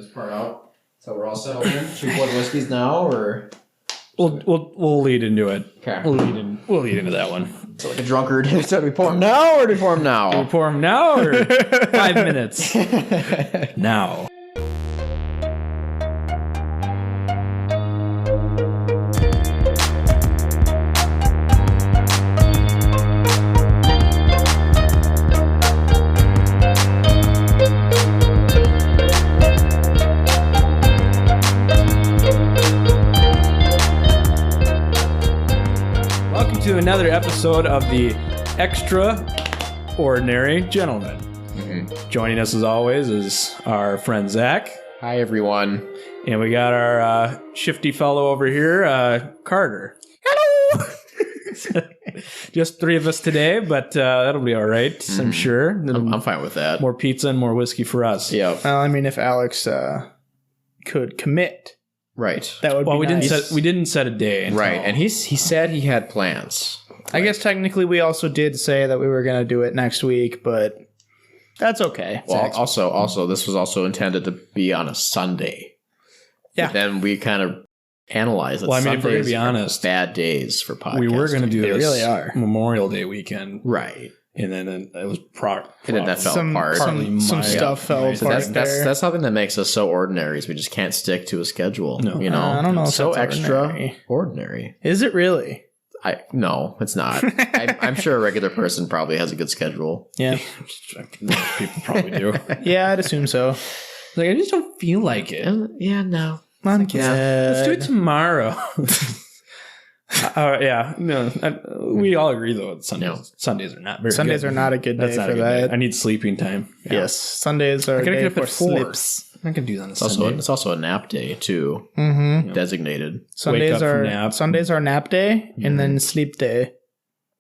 this part out. So we're all settled in. Should we pour the whiskeys now, or we'll lead into it. okay? We'll lead into that one. So like a drunkard. So do we pour them now, or do we pour them now? Do we pour them now or 5 minutes? Now. To another episode of the Extraordinary Gentleman. Mm-hmm. Joining us as always is our friend Zach. Hi everyone. And we got our shifty fellow over here, Carter. Hello! Just three of us today, but that'll be all right, I'm sure. I'm fine with that. More pizza and more whiskey for us. Yeah. Well, I mean, if Alex could commit, right? That would. Well, we didn't set a day, right? And he said he had plans. I guess technically we also did say that we were going to do it next week, but that's okay. Well, also this was also intended to be on a Sunday. Yeah. But then we kind of analyzed that. Well, I mean, Sundays if we're going to be honest, bad days for podcasting. We were going to do this really are. Memorial Day weekend, right? And then it was and then that fell apart. Some stuff fell apart. That's something that makes us so ordinary. Is we just can't stick to a schedule. No. You know, I don't know. If so that's extraordinary. Is it really? No, it's not. I'm sure a regular person probably has a good schedule. Yeah, most people probably do. Yeah, I'd assume so. Like, I just don't feel like it. Yeah, no. I'm Let's do it tomorrow. Yeah, no. We all agree though. Sundays are not very. Sundays good. are not a good day for that. I need sleeping time. Yeah. Yes, Sundays are. I gotta day get up for at 4. sleeps. I can do that on a Sunday. It's also a nap day too. Mm-hmm. Designated. Sundays Wake up are Sundays are nap day and then sleep day,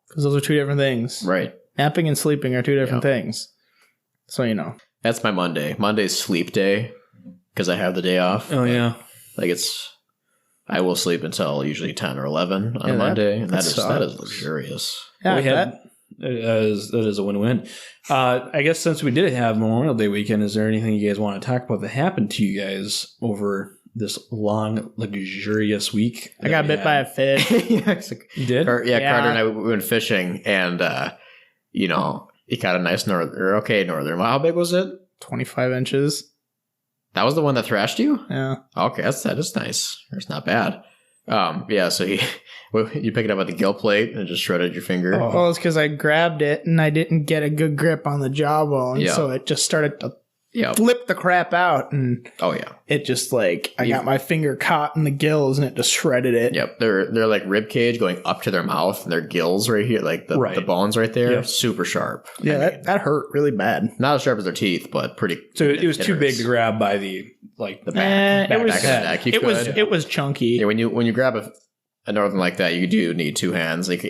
because those are two different things. Right. Napping and sleeping are two different things. So you know. That's my Monday. Monday's sleep day because I have the day off. Oh yeah. Like I will sleep until usually 10 or 11 on a Monday, and that is luxurious. Yeah, that is a win-win. I guess since we did have Memorial Day weekend, is there anything you guys want to talk about that happened to you guys over this long, luxurious week? I got bit by a fish. You did? Carter and I went fishing, and he caught a nice northern. How big was it? 25 inches. That was the one that thrashed you? Yeah. Okay, that is nice. It's not bad. So you pick it up at the gill plate and just shredded your finger. Oh. Well, it's because I grabbed it and I didn't get a good grip on the jawbone, so it just started to flip the crap out, and it just I got my finger caught in the gills and it just shredded it. Yep, they're like rib cage going up to their mouth, and their gills right here, like the bones right there, super sharp. Yeah, that hurt really bad. Not as sharp as their teeth, but pretty. So it was too big to grab by the back of the neck. It was chunky. Yeah, when you grab a northern like that, you do need two hands. Like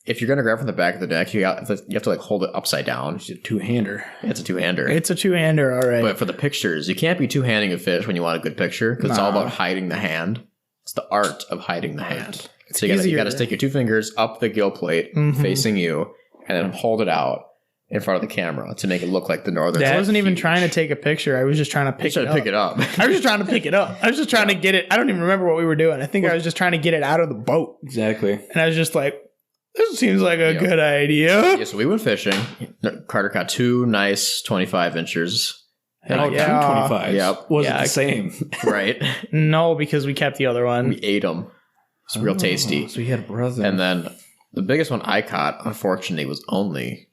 if you're gonna grab from the back of the neck, you have to hold it upside down. It's a two-hander. It's a two-hander. It's a two-hander, all right. But for the pictures, you can't be two-handing a fish when you want a good picture, because it's all about hiding the hand. It's the art of hiding the hand. So you got to stick your two fingers up the gill plate, facing you, and then hold it out in front of the camera to make it look like the northern. I wasn't even trying to take a picture. I was just trying to pick it up. I was just trying to pick it up. I was just trying to get it. I don't even remember what we were doing. I think I was just trying to get it out of the boat. Exactly. And I was just like, this seems like a good idea. Yeah, so we went fishing. Carter caught two nice 25 inches. Oh, yeah. 225s. Yep. Was it the same? Right. No, because we kept the other one. We ate them. It's real tasty. So you had a brother. And then the biggest one I caught, unfortunately, was only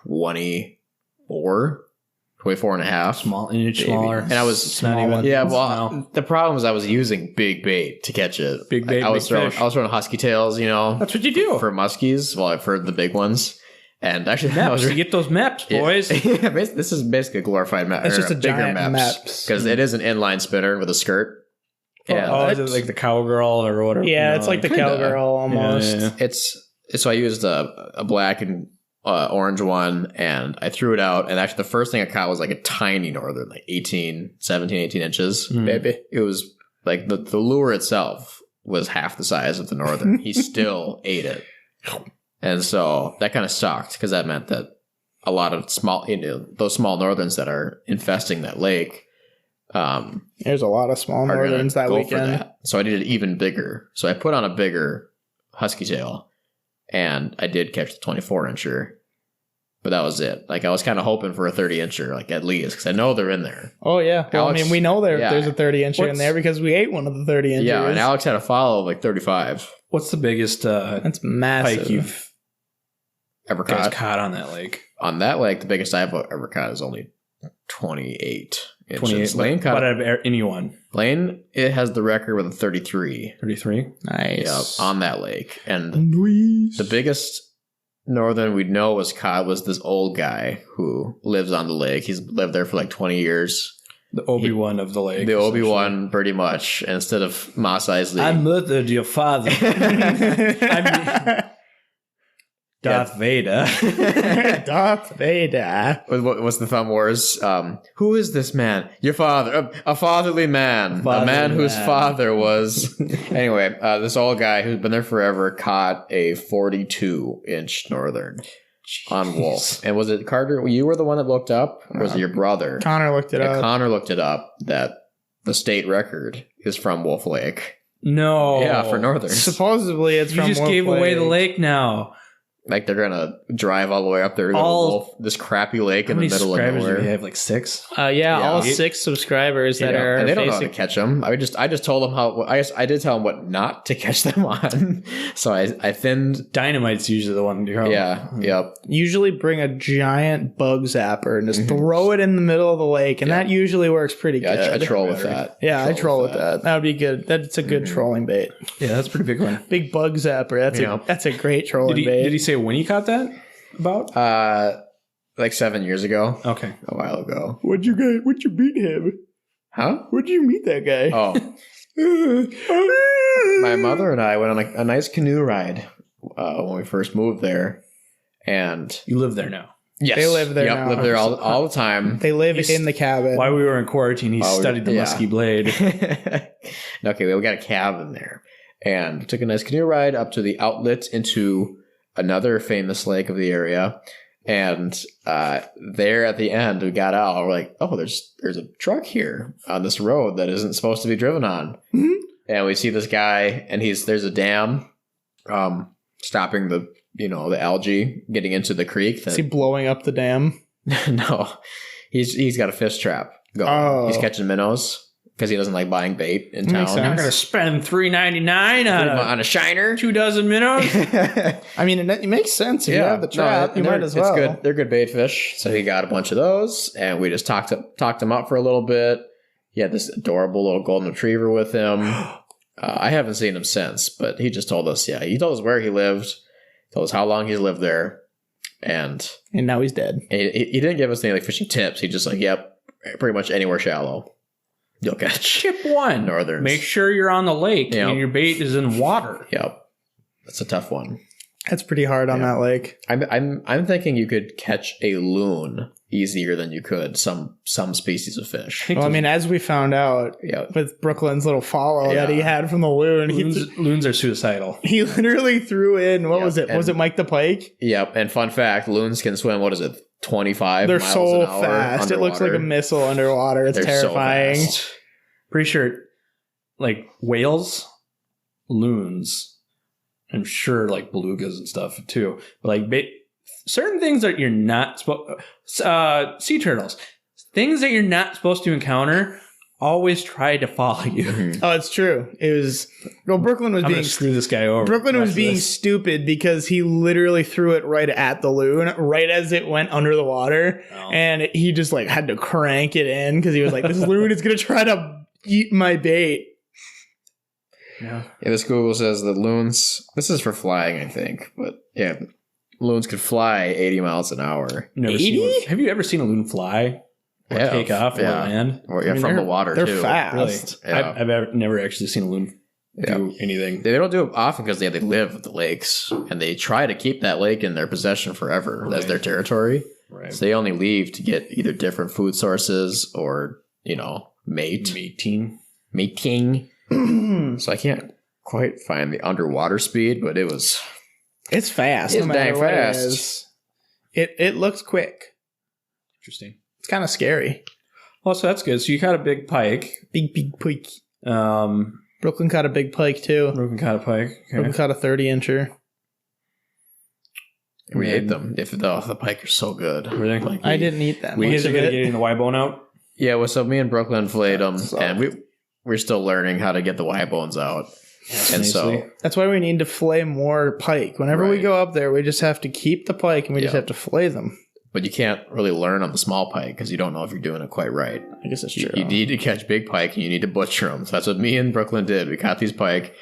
24 and a half. Smaller. And I was not even. Yeah, well, the problem was I was using big bait to catch it. Big bait, I was throwing husky tails, That's what you do. For muskies, for the big ones. And actually, maps, you get those maps, boys. Yeah, this is basically a glorified map. It's just a bigger giant maps. Because it is an inline spinner with a skirt. Is it like the cowgirl or whatever? Yeah, it's like the cowgirl almost. Yeah. So I used a black and orange one, and I threw it out, and actually the first thing I caught was like a tiny northern, like 18 inches. Baby. It was like the lure itself was half the size of the northern. He still ate it. And so that kind of sucked, because that meant that a lot of those small northerns that are infesting that lake There's a lot of small northerns that weekend. So I did it even bigger. So I put on a bigger husky tail, and I did catch the 24-incher. But that was it. Like, I was kind of hoping for a 30-incher, like, at least, because I know they're in there. Oh, yeah. Well, Alex, I mean, we know there's a 30-incher in there because we ate one of the 30-inchers. Yeah, and Alex had a follow of, like, 35. What's the biggest That's massive. pike you've ever caught on that lake? On that lake, the biggest I've ever caught is only 28 inches. 28. Lane caught out of anyone. Lane, it has the record with a 33. 33? Nice. Yeah, on that lake. And the biggest northern we'd know was caught was this old guy who lives on the lake. He's lived there for like 20 years. The Obi-Wan of the lake. The Obi-Wan, pretty much. And instead of Mos Eisley, I murdered your father. Darth Vader. Darth Vader. What's the Thumb Wars? Who is this man? Your father. A fatherly man. A man whose father was... Anyway, this old guy who's been there forever caught a 42-inch northern on wolf. And was it Carter? You were the one that looked up? Or was it your brother? Connor looked it up. Connor looked it up that the state record is from Wolf Lake. No. Yeah, for northerns. Supposedly it's from Wolf Lake. You just gave away the lake now. Like, they're gonna drive all the way up there to this crappy lake in the middle of nowhere. Do we have, like 6? Yeah, all 6 subscribers that are. And they don't know how to catch them. I just told them how. I did tell them what not to catch them on. So I thinned. Dynamite's usually the one. Yep. Usually bring a giant bug zapper and just throw it in the middle of the lake, and that usually works pretty good. I troll with that. Yeah, I troll with that. That would be good. That's a good trolling bait. Yeah, that's a pretty big one. Big bug zapper. That's a great trolling bait. Did he say when you caught that? About like 7 years ago. Okay, a while ago. What'd you meet him? Huh? Where'd you meet that guy? Oh, my mother and I went on a nice canoe ride when we first moved there, and you live there now. Yes, they live there. Now. Live there all the time. They live in the cabin. While we were in quarantine, he studied the musky blade. Okay, we got a cabin there, and took a nice canoe ride up to the outlet into another famous lake of the area. And there at the end, we got out. We're like, oh, there's a truck here on this road that isn't supposed to be driven on. Mm-hmm. And we see this guy, and there's a dam stopping the algae getting into the creek. Is he blowing up the dam? No, he's got a fish trap going. Oh. He's catching minnows. Because he doesn't like buying bait in town. I'm going to spend $3.99 on a shiner, 2 dozen minnows. I mean, it makes sense. If you have the trap, you might as well. It's good. They're good bait fish. So he got a bunch of those, and we just talked him up for a little bit. He had this adorable little golden retriever with him. I haven't seen him since, but he just told us. Yeah, he told us where he lived. Told us how long he's lived there, and now he's dead. He didn't give us any fishing tips. He just pretty much anywhere shallow. You'll catch. Tip 1. Northerns. Make sure you're on the lake and your bait is in water. Yep. That's a tough one. That's pretty hard on that lake. I'm thinking you could catch a loon easier than you could some species of fish. Well, I mean, as we found out with Brooklyn's little follow that he had from the loon. Loons are suicidal. He literally threw in, what was it? Was it Mike the Pike? Yep. And fun fact, loons can swim, 25 They're miles so an hour fast. underwater. It looks like a missile underwater. It's terrifying. So fast. Pretty sure, like whales, loons, I'm sure like belugas and stuff too. But like certain things that you're not supposed, sea turtles, things that you're not supposed to encounter, always try to follow you. Mm-hmm. Oh, it's true. It was Brooklyn was being screw this guy over. Brooklyn was being stupid because he literally threw it right at the loon, right as it went under the water, and he just like had to crank it in because he was like, "This loon is gonna try to eat my bait." Yeah. This Google says that loons. This is for flying, I think, but yeah, loons could fly 80 miles an hour. 80? Have you ever seen a loon fly? Or take off or land? Or from the water, they're too. Fast. Really? Yeah. I've never actually seen a loon do anything. They don't do it often because they live at the lakes, and they try to keep that lake in their possession forever. That's their territory. Right. So they only leave to get either different food sources or, mating. So I can't quite find the underwater speed, but it's fast. It's dang fast. It looks quick. Interesting. It's kind of scary. Oh, so that's good. So you caught a big pike. Big pike. Brooklyn caught a big pike too. Brooklyn caught a pike. Okay. Brooklyn caught a 30-incher. We ate them. If the pike are so good. Really? Like I didn't eat that. We guys are good at getting the Y bone out. Yeah, well, so me and Brooklyn filleted them, and we're still learning how to get the Y bones out. And so that's why we need to fillet more pike. Whenever we go up there, we just have to keep the pike, and we just have to fillet them. But you can't really learn on the small pike because you don't know if you're doing it quite right. I guess that's true. You need to catch big pike, and you need to butcher them. So that's what me and Brooklyn did. We caught these pike.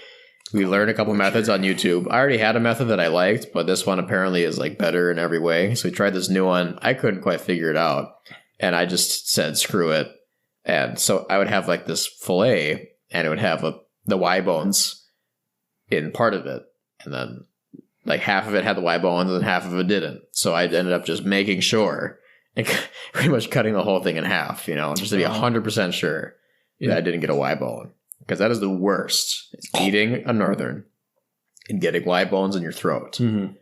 We learned a couple methods on YouTube. I already had a method that I liked, but this one apparently is like better in every way. So we tried this new one. I couldn't quite figure it out. And I just said, screw it. And so I would have like this fillet, and it would have the Y bones in part of it. And then like half of it had the Y bones and half of it didn't. So I ended up just making sure and pretty much cutting the whole thing in half, just to be 100% sure that I didn't get a Y bone. Because that is the worst. It's eating a northern and getting Y bones in your throat. Mm-hmm.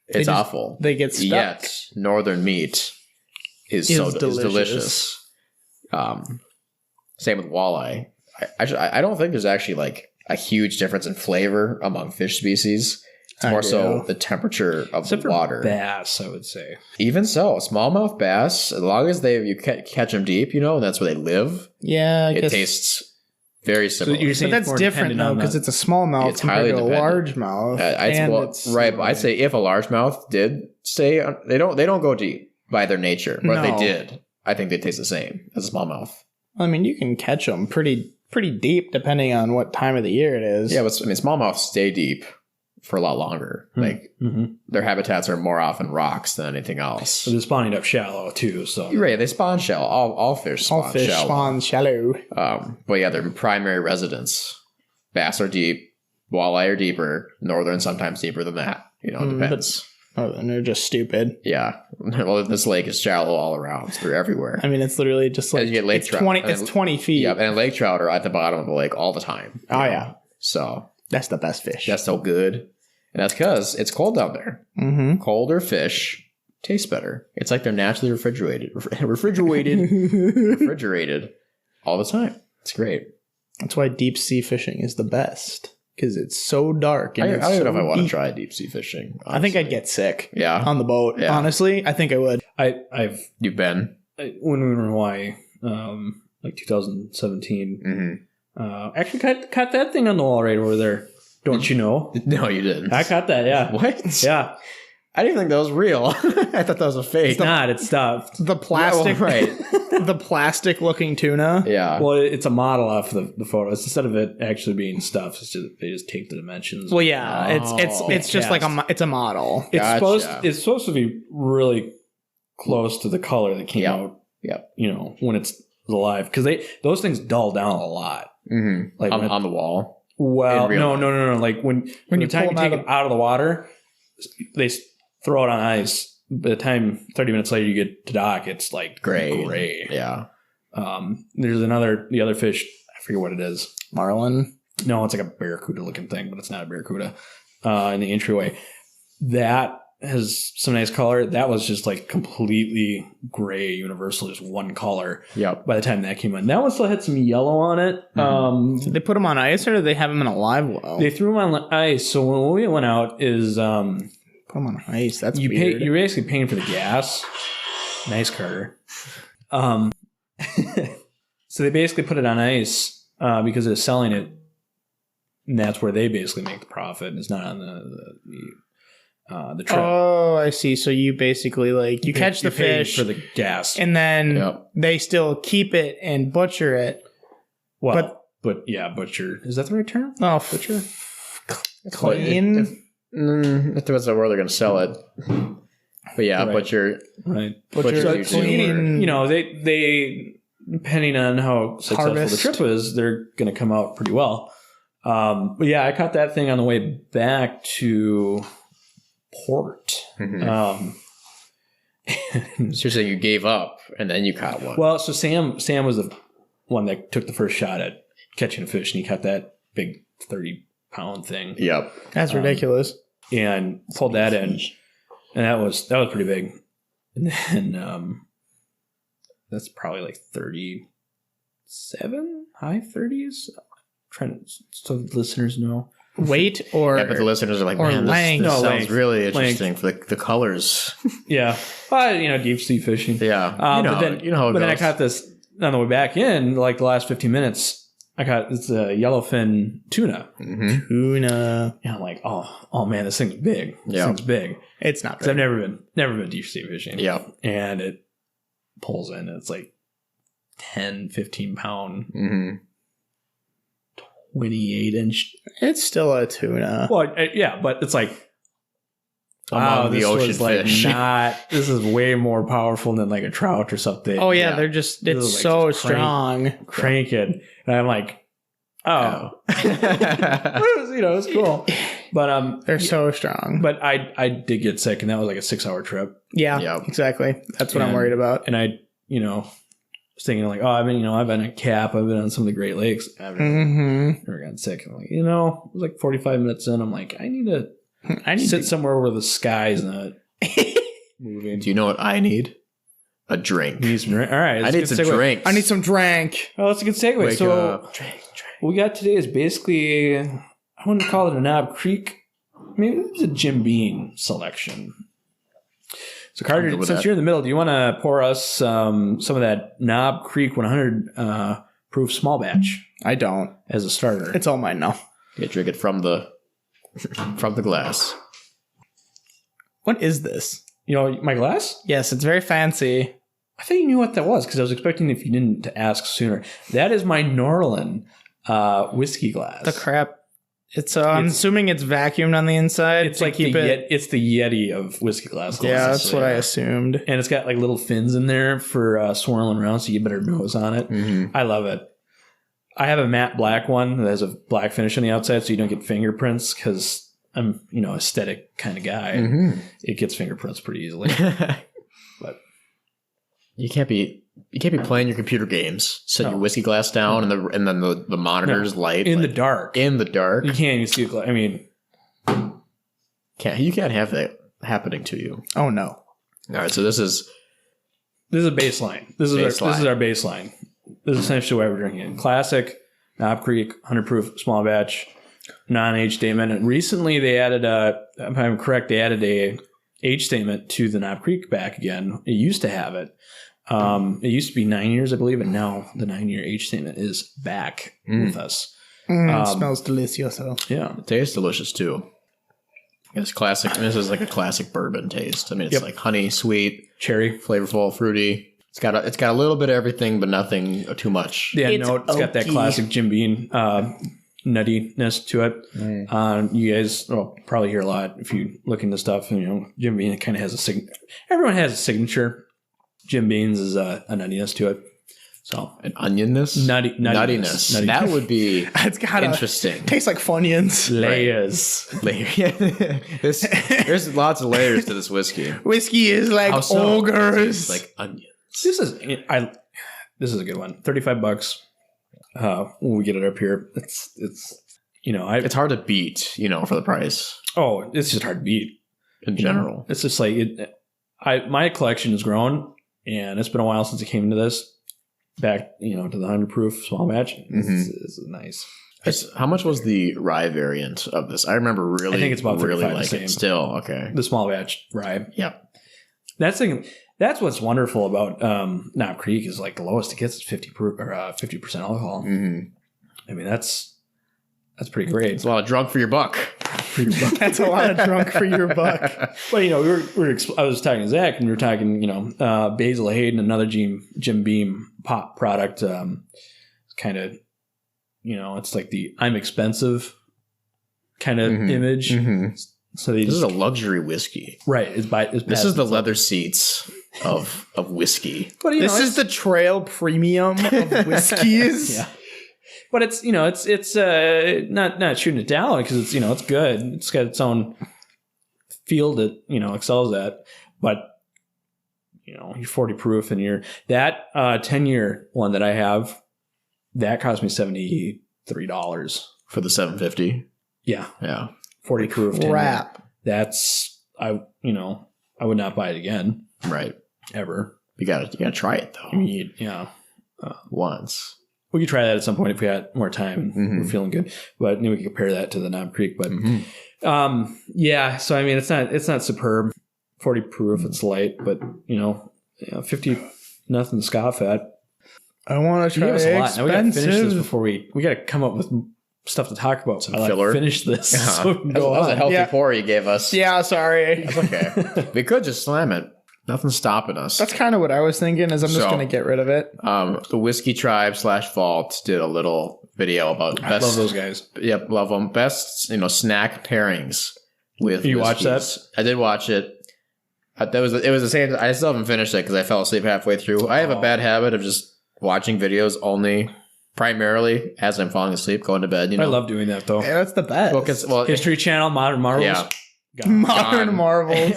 It's awful. They get stuck. Yet northern meat is delicious. Same with walleye. I don't think there's actually like a huge difference in flavor among fish species. It's more so the temperature of the water. Bass, I would say. Even so, smallmouth bass, as long as you catch them deep, and that's where they live. Yeah, it tastes very similar. So but that's different though, because it's a smallmouth compared to a largemouth. Right, but I'd say if a largemouth did stay, they don't go deep by their nature. But if they did, I think they taste the same as a smallmouth. I mean, you can catch them pretty deep depending on what time of the year it is. Yeah, but smallmouths stay deep for a lot longer. Like their habitats are more often rocks than anything else. So they're spawning up shallow too. So you're right, they spawn shallow. All fish spawn shallow. But yeah, their primary residence. Bass are deep, walleye are deeper, northern sometimes deeper than that. It depends. And they're just stupid. Yeah. Well, this lake is shallow all around. So they're everywhere. I mean, it's literally just like you get lake trout. It's 20 feet. Yeah, and lake trout are at the bottom of the lake all the time. Oh yeah. So that's the best fish. That's so good. And that's because it's cold down there. Mm-hmm. Colder fish taste better. It's like they're naturally refrigerated all the time. It's great. That's why deep sea fishing is the best. Because it's so dark. And I don't know if I want to try deep sea fishing. Honestly. I think I'd get sick. Yeah. On the boat. Yeah. Honestly, I think I would. You've been? When we were in Hawaii, like 2017. Mm-hmm. Actually caught that thing on the wall right over there. Don't you know? No, you didn't. I caught that, yeah. What? Yeah. I didn't think that was real. I thought that was a fake. It's not. It's stuffed. The plastic, right? The plastic-looking tuna. Yeah. Well, it's a model off the photos. Instead of it actually being stuffed, they just take the dimensions. Well, yeah. It's just like it's a model. It's supposed to be really close to the color that came out. Yeah. When it's alive, because those things dull down a lot. Mm-hmm. Like on the wall. Well, no. Like when you take it out of the water, they throw it on ice. By the time 30 minutes later you get to dock, it's like gray. Yeah. There's the other fish. I forget what it is. Marlin? No, it's like a barracuda looking thing, but it's not a barracuda. In the entryway, that has some nice color. That was just like completely gray, universal, just one color. Yep. By the time that came in, that one still had some yellow on it. Mm-hmm. Did they put them on ice or did they have them in a live well? They threw them on ice. So when we went out, put them on ice. That's weird. You're basically paying for the gas. Nice, Carter. So they basically put it on ice because they're selling it, and that's where they basically make the profit. It's not on the trip. Oh, I see. So you basically you catch the fish for the gas, and then they still keep it and butcher it. Well, but butcher, is that the right term? Oh, butcher, clean. If there was a word, they're going to sell it. But yeah, right. Butcher clean. They depending on how successful the trip is, they're going to come out pretty well. But yeah, I caught that thing on the way back to port. Mm-hmm. So you're saying you gave up and then you caught one. Well, so Sam was the one that took the first shot at catching a fish, and he caught that big 30-pound thing. Yep, that's ridiculous. And pulled that in, and that was pretty big. And then that's probably like 37, high 30s. Trying to, so the listeners know. Weight or but the listeners are like, man, this sounds length. really interesting for the colors. Yeah, deep sea fishing. Yeah, but then how it goes. I caught this on the way back in, like the last 15 minutes. I caught this yellowfin tuna. Mm-hmm. Tuna. And I'm like, oh man, this thing's big. This thing's big. It's not. Because I've never been deep sea fishing. Yeah, and it pulls in. And it's like 10, 15 pound. 28-inch. It's still a tuna. Well, yeah, but it's like, among the ocean fish. This is way more powerful than like a trout or something. Oh yeah, they're just, it's so strong. Cranking. And I'm like, it's cool. But they're so strong. But I did get sick, and that was like a 6-hour trip. Yeah, exactly. That's what I'm worried about. And I, was thinking like, I've been at Cap, I've been on some of the Great Lakes. I've never gotten sick. I'm like, it was like 45 minutes in. I'm like, I need to sit somewhere where the sky's not moving. Do you know what I need? A drink. You need some drink? All right. I need some drinks. I need some drink. Oh, that's a good segue. Drink. What we got today is basically, I wouldn't call it a Knob Creek. Maybe it was a Jim Beam selection. So Carter, since you're in the middle, do you want to pour us some of that Knob Creek 100 proof small batch? I don't. As a starter. It's all mine now. Yeah, drink it from the glass. What is this? My glass? Yes, it's very fancy. I thought you knew what that was because I was expecting if you didn't to ask sooner. That is my Norlin whiskey glass. The crap. I'm assuming it's vacuumed on the inside. It's like it's the Yeti of whiskey glasses. Yeah, that's what I assumed. And it's got like little fins in there for swirling around, so you better nose on it. Mm-hmm. I love it. I have a matte black one that has a black finish on the outside, so you don't get fingerprints because I'm aesthetic kind of guy. Mm-hmm. It gets fingerprints pretty easily. But you can't be playing your computer games. Set your whiskey glass down, and then the monitor's light in the dark. In the dark, you can't even see the glass. I mean, you can't have that happening to you. Oh no! All right, so this is a baseline. This is our baseline. This is essentially why we're drinking it. Classic Knob Creek 100 proof small batch, non-age statement. And recently they added if I'm correct, they added a age statement to the Knob Creek back again. It used to have it. It used to be 9 years, I believe, and now the 9-year age statement is back with us. It smells delicioso. Yeah. It tastes delicious too. It's classic. This is like a classic bourbon taste. I mean, it's like honey, sweet, cherry, flavorful, fruity. It's got a little bit of everything, but nothing too much. Yeah, it's got that classic Jim Beam nuttiness to it. You guys will probably hear a lot if you look into stuff. Jim Beam kind of has everyone has a signature. Jim Beam's is a nuttiness to it. So an onionness, nuttiness. That would be interesting. Tastes like Funyuns. Layers. There's lots of layers to this whiskey. Whiskey is like ogres, like onions. This is a good one. $35. When we get it up here, it's it's hard to beat. For the price. Oh, it's just hard to beat in general. It's just like my collection has grown, and it's been a while since I came into this. Back, to the 100 proof small batch. This is nice. How much was the rye variant of this? I remember really. I think it's about really like it still. Okay, the small batch rye. Yep. That's what's wonderful about Knob Creek is like the lowest it gets is 50% alcohol. Mm-hmm. I mean that's pretty great. It's a lot of drunk for your buck. That's a lot of drunk for your buck. Well, I was talking to Zach, and we were talking, Basil Hayden, another Jim Beam pop product. Kind of, it's like the I'm expensive kind of image. Mm-hmm. So this is a luxury whiskey, right? This is the leather seats of whiskey. But this is the trail premium of whiskeys. Yeah. But it's it's not shooting it down because it's it's good. It's got its own field that excels at. But you're 40 proof, and that 10-year one that I have that cost me $73 for the 750. Yeah, 40 proof. Crap. That's I would not buy it again. Right. Ever. You gotta try it though. Once. We could try that at some point if we had more time and we're feeling good. But then we can compare that to the Knob Creek. But so I mean, it's not superb. 40 proof, it's light, but 50 nothing to scoff at. I want to try it. Now we got to finish this before we got to come up with stuff to talk about. Some filler. Finish this. Uh-huh. So that was a healthy pour you gave us. Yeah, sorry. That's okay. We could just slam it. Nothing's stopping us. That's kind of what I was thinking. Is I'm just going to get rid of it. The Whiskey Tribe /Vault did a little video about best. I love those guys. Yep, love them. Best snack pairings with. You watched that? I did watch it. It was the same. I still haven't finished it because I fell asleep halfway through. I have a bad habit of just watching videos primarily as I'm falling asleep, going to bed. I love doing that though. Yeah, that's the best. Well, History Channel, Modern Marvels. Yeah. Modern Marvels.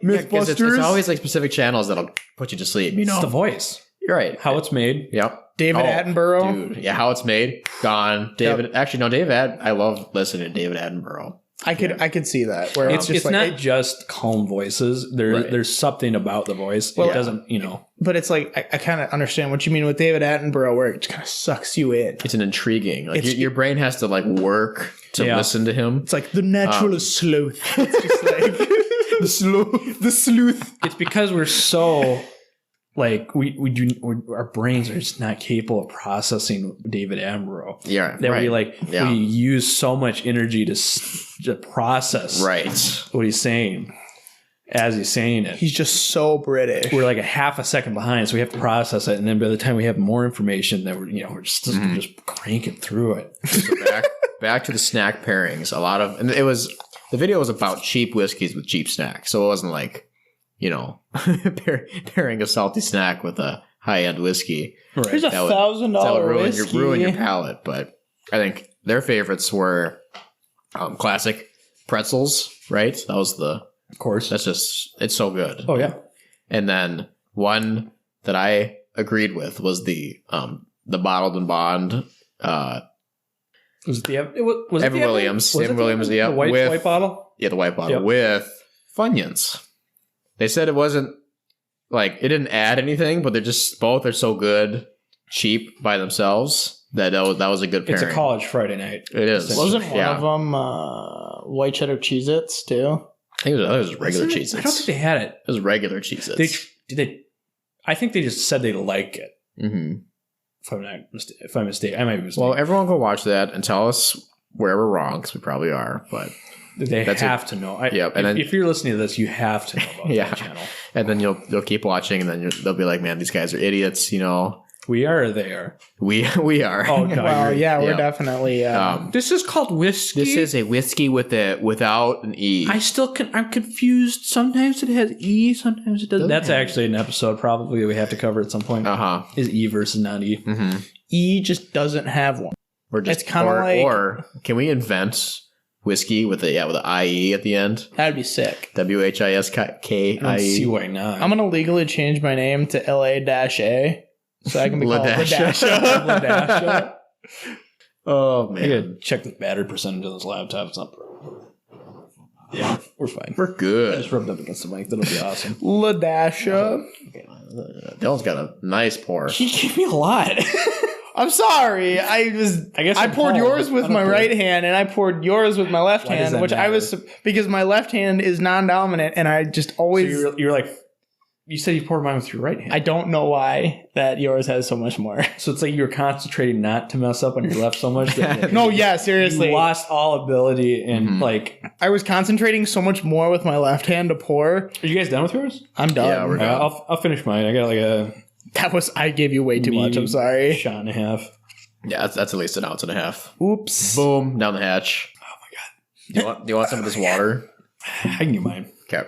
Mythbusters. It's always like specific channels that'll put you to sleep. It's the voice. You're right. How it's made. Yep. David Attenborough. Dude. Yeah, how it's made. Gone. David. Actually, no, I love listening to David Attenborough. I could see that. Where it's just not just calm voices. There's something about the voice. Well, it doesn't, But it's like I kind of understand what you mean with David Attenborough, where it kind of sucks you in. It's an intriguing. Like your brain has to like work to listen to him. It's like the natural sleuth. It's just like the sleuth. It's because we're so like our brains are just not capable of processing David Attenborough. Yeah, that we use so much energy to process what he's saying as he's saying it. He's just so British. We're like a half a second behind, so we have to process it, and then by the time we have more information, then we're just cranking through it. So back to the snack pairings. The video was about cheap whiskeys with cheap snacks, so it wasn't like pairing a salty snack with a high-end whiskey. Right. Here's $1,000 whiskey. That would ruin your palate. But I think their favorites were classic pretzels, right? That was of course. It's so good. Oh, yeah. And then one that I agreed with was the Bottled and Bond. Was it the Evan Williams? Evan Williams, yeah. The white bottle? Yeah, the white bottle with Funyuns. They said it wasn't like it didn't add anything, but they're just both are so good, cheap by themselves that was a good pairing. It's a college Friday night. It is. Wasn't one of them white cheddar Cheez-Its too? I think it was regular Cheez-Its. I don't think they had it. It was regular Cheez-Its. I think they just said they like it. Mm-hmm. If I'm mistaken, I might be mistaken. Well, everyone go watch that and tell us where we're wrong, because we probably are, but. They have to know. If you're listening to this, you have to know about that channel. And then you'll keep watching, and then they'll be like, "Man, these guys are idiots." We are there. We are. Oh no! Well, we're definitely. This is called whiskey. This is a whiskey without an E. I'm confused. Sometimes it has E. Sometimes it doesn't. That's actually an episode probably we have to cover at some point. Is E versus not E? Mm-hmm. E just doesn't have one. It's kind of like. Or can we invent whiskey with the IE at the end? That'd be sick. WHISKIE. I don't see why not. I'm gonna legally change my name to LA-A, so I can be called LaDasha. Oh man, I gotta check the battery percentage on this laptop. It's not. Yeah, we're fine. We're good. I just rubbed up against the mic. That'll be awesome. LaDasha. Dylan's got a nice pour. He gave me a lot. I'm sorry. I poured yours with my right hand, and I poured yours with my left hand, which matter? Because my left hand is non-dominant, and I just always. So you're like, you said you poured mine with your right hand. I don't know why that yours has so much more. So it's like you're concentrating not to mess up on your left so much. That No, yeah, seriously, you lost all ability, and I was concentrating so much more with my left hand to pour. Are you guys done with yours? I'm done. Yeah, we're done. I'll finish mine. I got like a. I gave you way too much. I'm sorry. Shot and a half. Yeah, that's at least an ounce and a half. Oops. Boom, down the hatch. Oh my god. Do you want some of this water? I can get mine. Okay.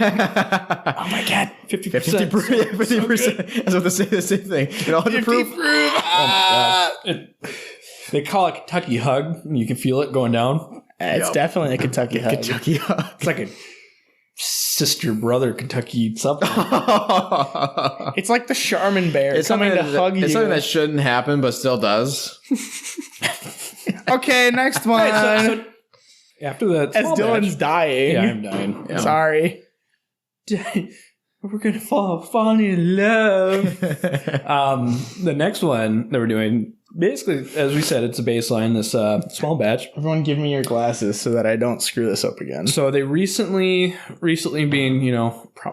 Oh my god. 50%. 50%. That's what they say, the same thing. 100 proof. Oh my god. They call it Kentucky hug. You can feel it going down. It's definitely a Kentucky hug. Kentucky hug. It's like a sister brother Kentucky something. It's like the Charmin bear. It's coming to hug you. It's something that shouldn't happen, but still does. Okay, next one. Right, so after that, as Dylan's dying. Yeah, I'm dying. Yeah. Sorry. we're going to fall in love. The next one that we're doing, basically, as we said, it's a baseline, this small batch. Everyone give me your glasses so that I don't screw this up again. So they recently being,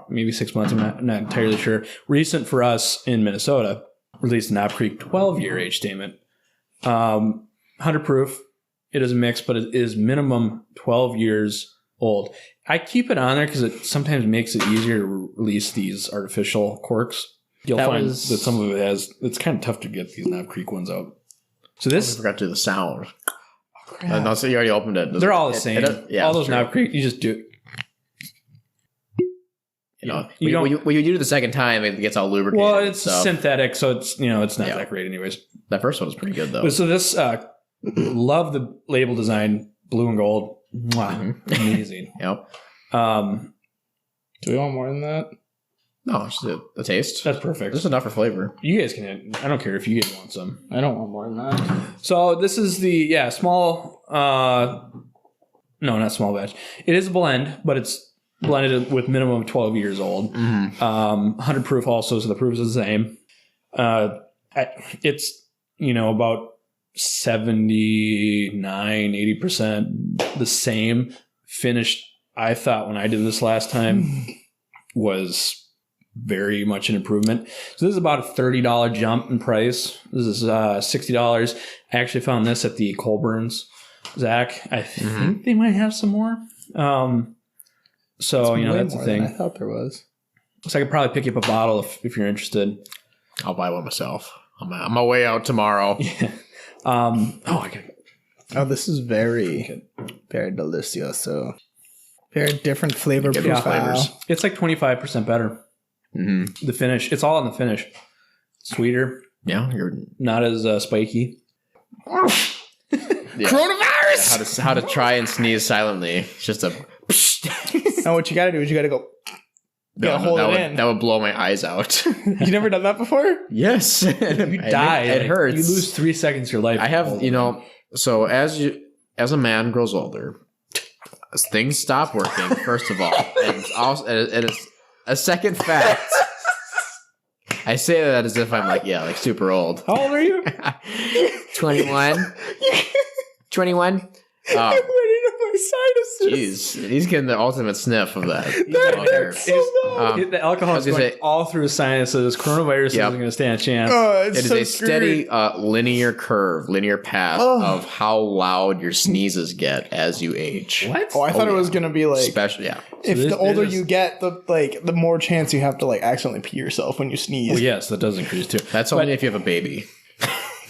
maybe 6 months, I'm not entirely sure. Recent for us in Minnesota, released an Knob Creek 12-year age statement. 100 proof. It is a mix, but it is minimum 12 years old. I keep it on there because it sometimes makes it easier to release these artificial corks. You'll find that some of it it's kind of tough to get these Knob Creek ones out. So this... I forgot to do the sound. No, so you already opened it. They're all the same. All those Knob Creek, you just do... When you do it the second time, it gets all lubricated. Well, it's synthetic, so it's it's not that great anyways. That first one was pretty good, though. So this... love the label design, blue and gold. Mwah, amazing. Yep. Do we want more than that? No, just a taste. That's perfect. Just enough for flavor. You guys can. I don't care if you guys want some. I don't want more than that. So this is the small. No, not small batch. It is a blend, but it's blended with minimum of 12 years old. 100 proof also, so the proof is the same. It's about 79-80% the same. Finished, I thought when I did this last time was very much an improvement. So this is about a $30 jump in price. This is $60. I actually found this at the Colburn's. Zach, I think they might have some more. So that's the thing. I thought there was. So I could probably pick you up a bottle if you're interested. I'll buy one myself. I'm on my way out tomorrow. Yeah. This is very, very delicious. So very different flavor flavors. It's like 25% better. The finish, it's all in the finish. Sweeter. Yeah, you're not as spiky. Coronavirus. How to try and sneeze silently? It's just a. Now what you got to do is you got to go. That would blow my eyes out. You never done that before? Yes. You die. It hurts. You lose 3 seconds of your life. I have, so as a man grows older, things stop working, first of all. And it's a second fact. I say that as if I'm like super old. How old are you? 21. 21. Jeez, he's getting the ultimate sniff of that. That hurts so bad. The alcohol is going all through his sinuses. Coronavirus isn't going to stand a chance. It is a steady linear path of how loud your sneezes get as you age. What? Oh, I thought it was going to be like... Special, yeah. If the older you get, the more chance you have to accidentally pee yourself when you sneeze. Well, yes, that does increase too. That's only if you have a baby.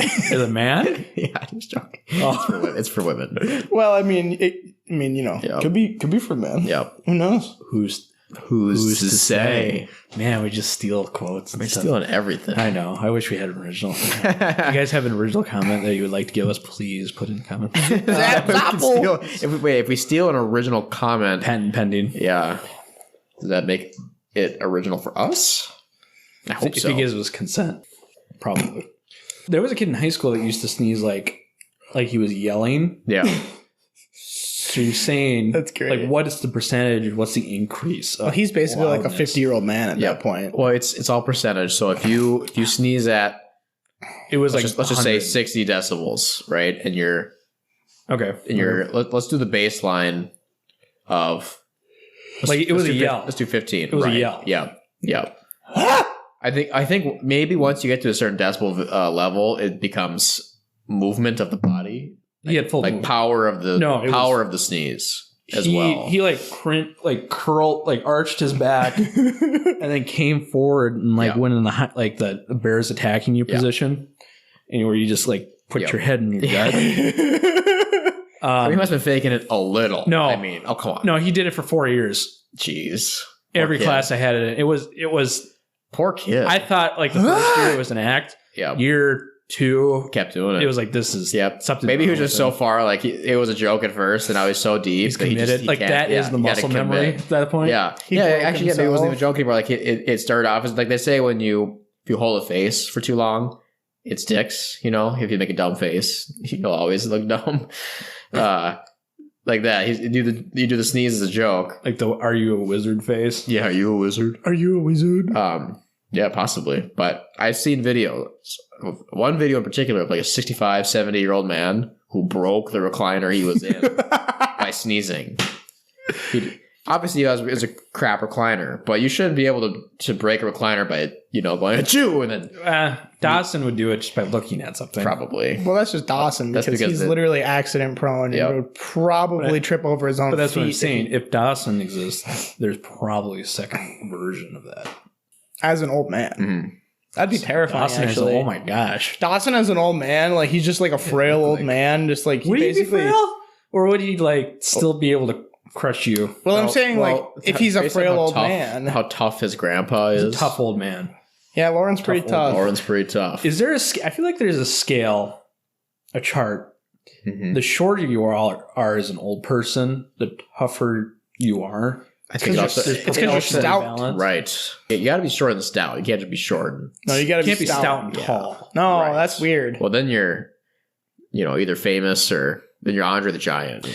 As a man? Yeah, I'm just joking. Oh. It's for women. Well, could be for men. Yep. Who knows? Who's to say? Man, we just steal quotes. We're stealing everything. I know. I wish we had an original. If you guys have an original comment that you would like to give us, please put in the comments. If we steal an original comment, patent pending. Yeah. Does that make it original for us? I hope so. If he gives us consent, probably. There was a kid in high school that used to sneeze like he was yelling. Yeah. So you're saying that's great. What is the percentage? What's the increase? Well, he's basically like a 50-year-old man at that point. Well, it's all percentage. So if you sneeze at, it was let's just say 60 decibels, right? And you're okay. And let's do the baseline of it was a yell. Let's do 15. It was a yell. Yeah. Yeah. I think maybe once you get to a certain decibel level, it becomes movement of the body. He had full movement. Power of the sneeze as well. He curled, arched his back, and then came forward and went in the bear's attacking you position, and where you just put your head in your gut. He must have been faking it a little. No, I mean, oh come on. No, he did it for 4 years. Jeez, every class I had it in, it was. Poor kid. I thought the first year it was an act. Yeah. Year 2 kept doing it. It was this is something. Maybe he was just so far it was a joke at first, and now he's so deep. He's committed. That is the muscle memory at that point. Yeah. Actually, maybe it wasn't even a joke anymore. It started off as they say when if you hold a face for too long, it sticks. If you make a dumb face, you'll always look dumb. like that. You do the sneeze as a joke. Like the "Are you a wizard?" face. Yeah, are you a wizard? Are you a wizard? Yeah, possibly. But I've seen videos. One video in particular of like a 65, 70-year-old man who broke the recliner he was in by sneezing. Obviously, it was a crap recliner, but you shouldn't be able to break a recliner by, going achoo and then... Dawson would do it just by looking at something. Probably. Well, that's just Dawson because he's literally accident prone and would probably trip over his own feet. But that's what I'm saying. If Dawson exists, there's probably a second version of that. As an old man. Mm-hmm. That'd be terrifying, actually. Oh my gosh. Dawson as an old man, like he's just like a frail old man. Just like would he be frail? Or would he like still be able to crush you? Well, I'm saying like if he's a frail old man. How tough his grandpa is. He's a tough old man. Yeah, Lauren's pretty tough. Lauren's pretty tough. Is there I feel like there's a scale, a chart. Mm-hmm. The shorter you are as an old person, the tougher you are. I think it's because you're stout. Right. You got to be short and stout. You can't just be short. No, you got to be stout and tall. No, that's weird. Well, then you're, either famous or then you're Andre the Giant,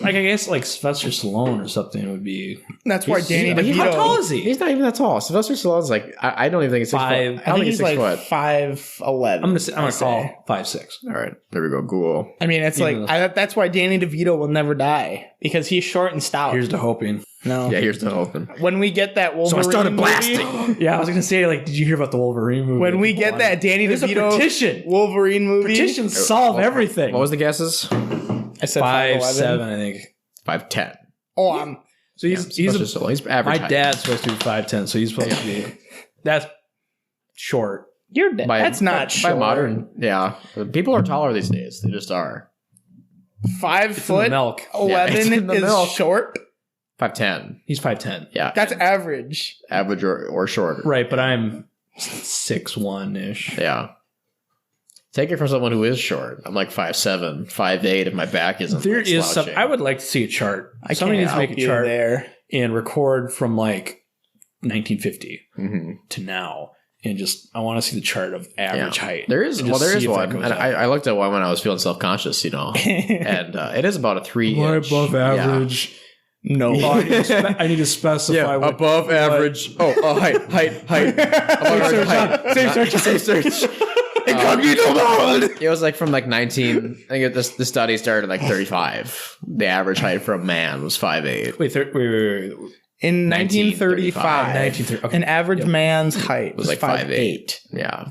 Like, I guess, like, Sylvester Stallone or something would be... That's why Danny DeVito... How tall is he? He's not even that tall. Sylvester Stallone's like... I don't even think it's 6 foot. I think he's like 5'11". I'm going to call 5'6". All right. There we go. Google. I mean, it's that's why Danny DeVito will never die. Because he's short and stout. Here's the hoping. No. Yeah, here's the hoping. When we get that Wolverine So I started movie, blasting. Yeah, I was going to say, like, did you hear about the Wolverine movie? When we get that Danny DeVito petition. Wolverine movie... Petitions solve everything. What was the guesses? I said 5'7", I think. 5'10". Oh, so he's average. My dad's supposed to be 5'10", so he's supposed to be. That's short. Your dad. That's not short. By modern, yeah. People are taller these days. They just are. 5 foot. Milk. 11 is short. 5'10". He's 5'10". Yeah, that's average. Average or shorter. Right, but I'm 6'1" ish. Yeah. Take it from someone who is short. I'm like 5'7", 5'8", if my back isn't. There is some. I would like to see a chart. Somebody needs to make a chart there and record from like 1950 to now, and just I want to see the chart of average height. There is one, and I looked at one when I was feeling self-conscious, and it is about a 3-inch. Above average. Yeah. No, I need to specify. Yeah, above average. Height. Above average height. Safe search. Incognito mode. It was like from like 19. I think the study started like 35. The average height for a man was 5'8". Wait. In 1935, okay. An average man's height was like 5'8". Yeah,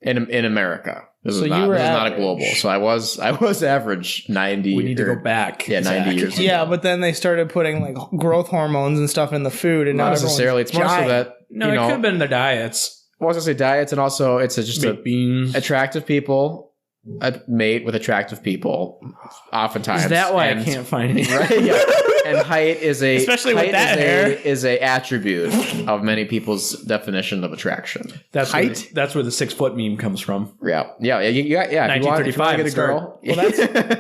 in America. This was you were not a global. So I was average 90. We need to go back. Yeah, 90 years ago. Yeah, but then they started putting like growth hormones and stuff in the food, and not necessarily. It's more so that it could have been their diets. I was gonna say diets, and also it's just beans. Attractive people mate with attractive people. Oftentimes, is that why I can't find any? Right? Yeah. And height is especially with that hair is a attribute of many people's definition of attraction. That's height. That's where the 6 foot meme comes from. Yeah. 1935. Get a girl. Well,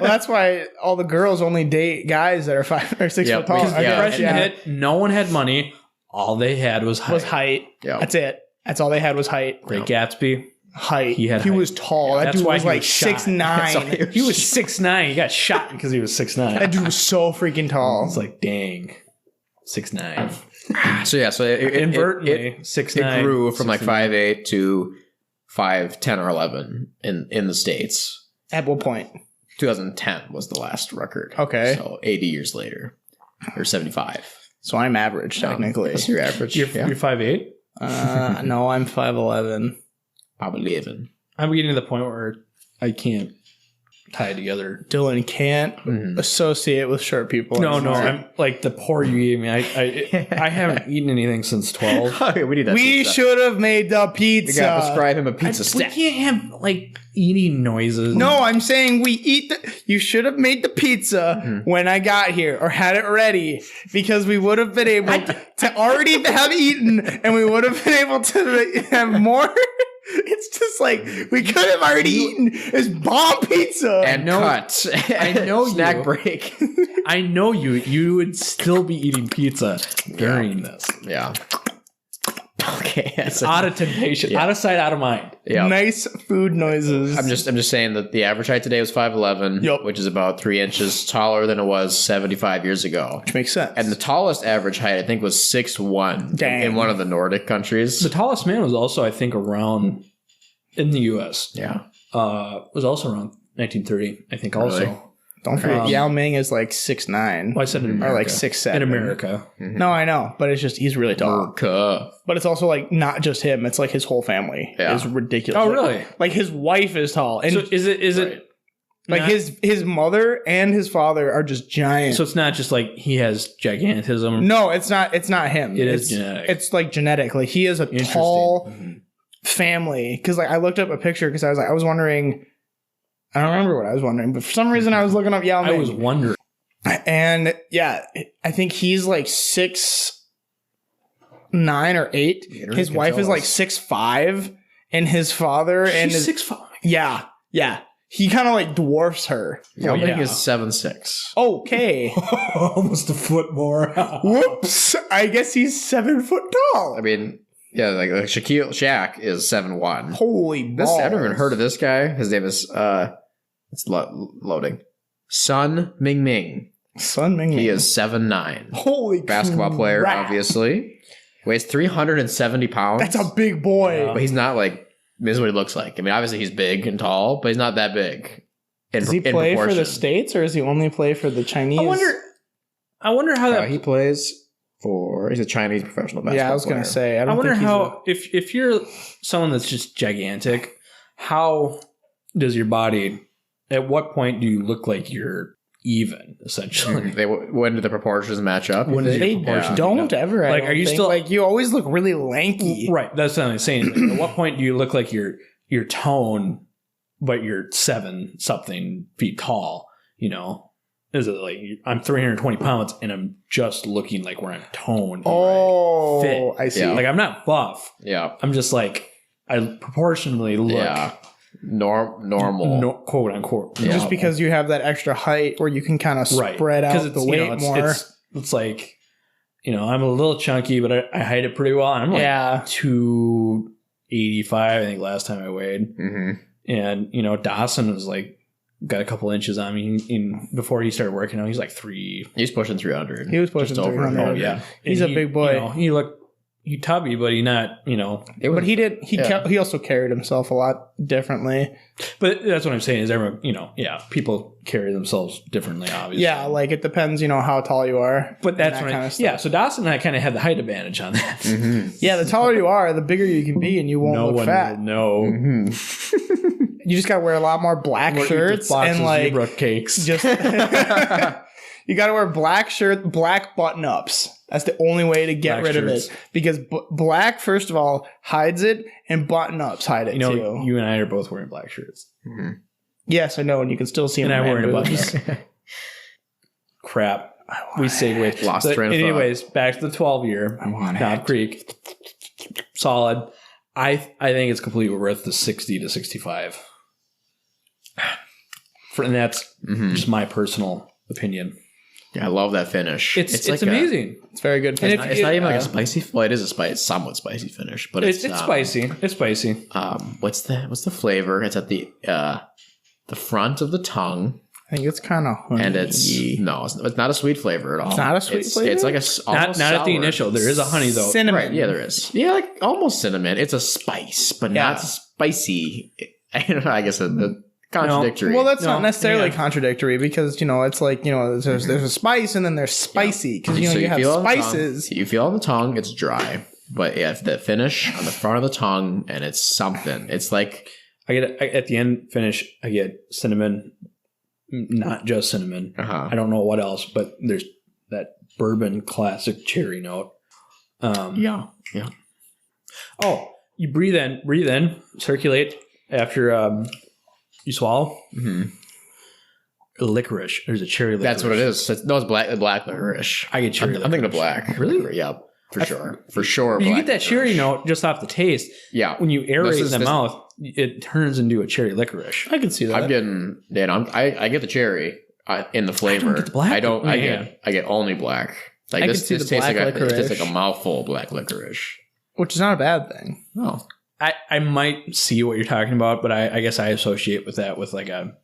that's why all the girls only date guys that are 5 or 6 foot tall. Depression hit. No one had money. All they had was height. Yeah. That's it. That's all they had was height. Great Gatsby. Height. He was tall. That dude was like 6'9". He was 6'9". He got shot because he was 6'9". That dude was so freaking tall. It's like, dang. 6'9". So inadvertently, 6'9". It grew from like 5'8" to 5'10" or 11 in the States. At what point? 2010 was the last record. Okay. So 80 years later. Or 75. So I'm average, technically. That's your average. You're 5'8"? No, I'm 5'11". Probably living. I'm getting to the point where I can't tie it together. Dylan can't associate with short people. No, I'm like the pour you gave me. I haven't eaten anything since 12. Okay, we need that. We should have made the pizza. We gotta prescribe him a pizza We can't have like eating noises. No, I'm saying you should have made the pizza when I got here or had it ready because we would have been able to already have eaten and we would have been able to have more. It's just like we could have already eaten this bomb pizza and cut. I know snack break. I know you. You would still be eating pizza during this. Yeah. Okay, It's out of temptation, out of sight, out of mind. Yeah. Nice food noises. I'm just saying that the average height today was 5'11", which is about 3 inches taller than it was 75 years ago. Which makes sense. And the tallest average height, I think, was 6'1" in one of the Nordic countries. The tallest man was also, I think, around in the U.S. Yeah. Was also around 1930, I think, also. Really? Don't forget, Yao Ming is like 6'9". Well, I said in America. Or like 6'7". In America. Mm-hmm. No, I know. But it's just, he's really tall. America. But it's also like not just him. It's like his whole family is ridiculous. Oh, really? Like his wife is tall. And so is it like his mother and his father are just giant. So it's not just like he has gigantism. No, it's not him. It's genetic. It's like genetic. Like he is a tall family. Because like I looked up a picture because I was wondering. I don't remember what I was wondering, but for some reason I was looking up Yao Ming. I was wondering. And yeah, I think he's like 6'9" or 8. His wife is like 6'5", and his father and his 6'5". Yeah. He kind of like dwarfs her. Yao Ming is 7'6". Okay. Almost a foot more. Whoops. I guess he's 7 foot tall. I mean, yeah, like Shaq is 7'1". Holy balls. I've never even heard of this guy. His name is it's loading. Sun Ming. Sun Ming. He is 7'9". Holy basketball player, obviously. Weighs 370 pounds. That's a big boy. But he's not like, this is what he looks like. I mean, obviously he's big and tall, but he's not that big. Does he play for the States or does he only play for the Chinese? I wonder how that he plays for. He's a Chinese professional basketball player. Yeah, I was going to say. I wonder how if you're someone that's just gigantic, how does your body? At what point do you look like you're even? Essentially, when do the proportions match up? When they don't ever. Like, are you still like you always look really lanky? Right. That's what I'm saying. Like, at what point do you look like your tone, but you're 7-something feet tall? You know. Is it like I'm 320 pounds and I'm just looking like where I'm toned? Oh, fit. I see. Yeah. Like I'm not buff. Yeah. I'm just like I proportionally look normal, quote unquote. Yeah. Just because you have that extra height where you can kind of spread out the weight more. It's like, I'm a little chunky, but I hide it pretty well. I'm like 285, I think, last time I weighed. Mm-hmm. And, Dawson was like, got a couple inches on me before he started working out. He's like 3. He's pushing 300. He was pushing 300. Oh, yeah. He's a big boy. He looked tubby, but he not, But he also carried himself a lot differently. But that's what I'm saying is everyone, people carry themselves differently, obviously. Yeah, like it depends, how tall you are. But that's kind of stuff. Yeah, so Dawson and I kind of had the height advantage on that. Mm-hmm. Yeah, the taller you are, the bigger you can be, and you won't look fat. No. Mm-hmm. You just got to wear a lot more black shirts and like zebra cakes. Just you got to wear black button ups. That's the only way to get rid of it because black, first of all, hides it, and button ups hide it too. You and I are both wearing black shirts. Mm-hmm. Yes, I know, and you can still see them. And I'm wearing a button. Crap. We segued. Lost train of thought. Anyways, back to the 12-year. Knob Creek. Solid. I think it's completely worth the 60 to 65. And that's just my personal opinion. Yeah, I love that finish. It's like amazing. It's very good. It's not even like a spicy. Well, it is a somewhat spicy finish, but it's spicy. It's spicy. What's the flavor? It's at the front of the tongue. I think it's kind of honey. And it's not a sweet flavor at all. It's not a sweet flavor. It's like a not at the initial. There is a honey though. Cinnamon. Right, yeah, there is. Yeah, like almost cinnamon. It's a spice, but not spicy. I guess contradictory. Well, that's not necessarily contradictory because it's like there's a spice and then there's spicy because you have spices. You feel on the tongue, it's dry, but the finish on the front of the tongue and it's something. It's like at the end finish. I get cinnamon, not just cinnamon. Uh-huh. I don't know what else, but there's that bourbon classic cherry note. Yeah. Oh, you breathe in, circulate after. You swallow? Mm-hmm. Licorice. There's a cherry licorice. That's what it is. It's black licorice. I get cherry licorice. I'm thinking of black. Really? Yeah, for sure. You get that cherry note just off the taste. Yeah. When you aerate in the mouth, it turns into a cherry licorice. I can see that. I'm getting, I get the cherry in the flavor. I don't get the black. I get only black. Like I this can see the tastes black like licorice. It tastes like a mouthful of black licorice. which is not a bad thing. No. I might see what you're talking about, but I guess I associate with that with like a,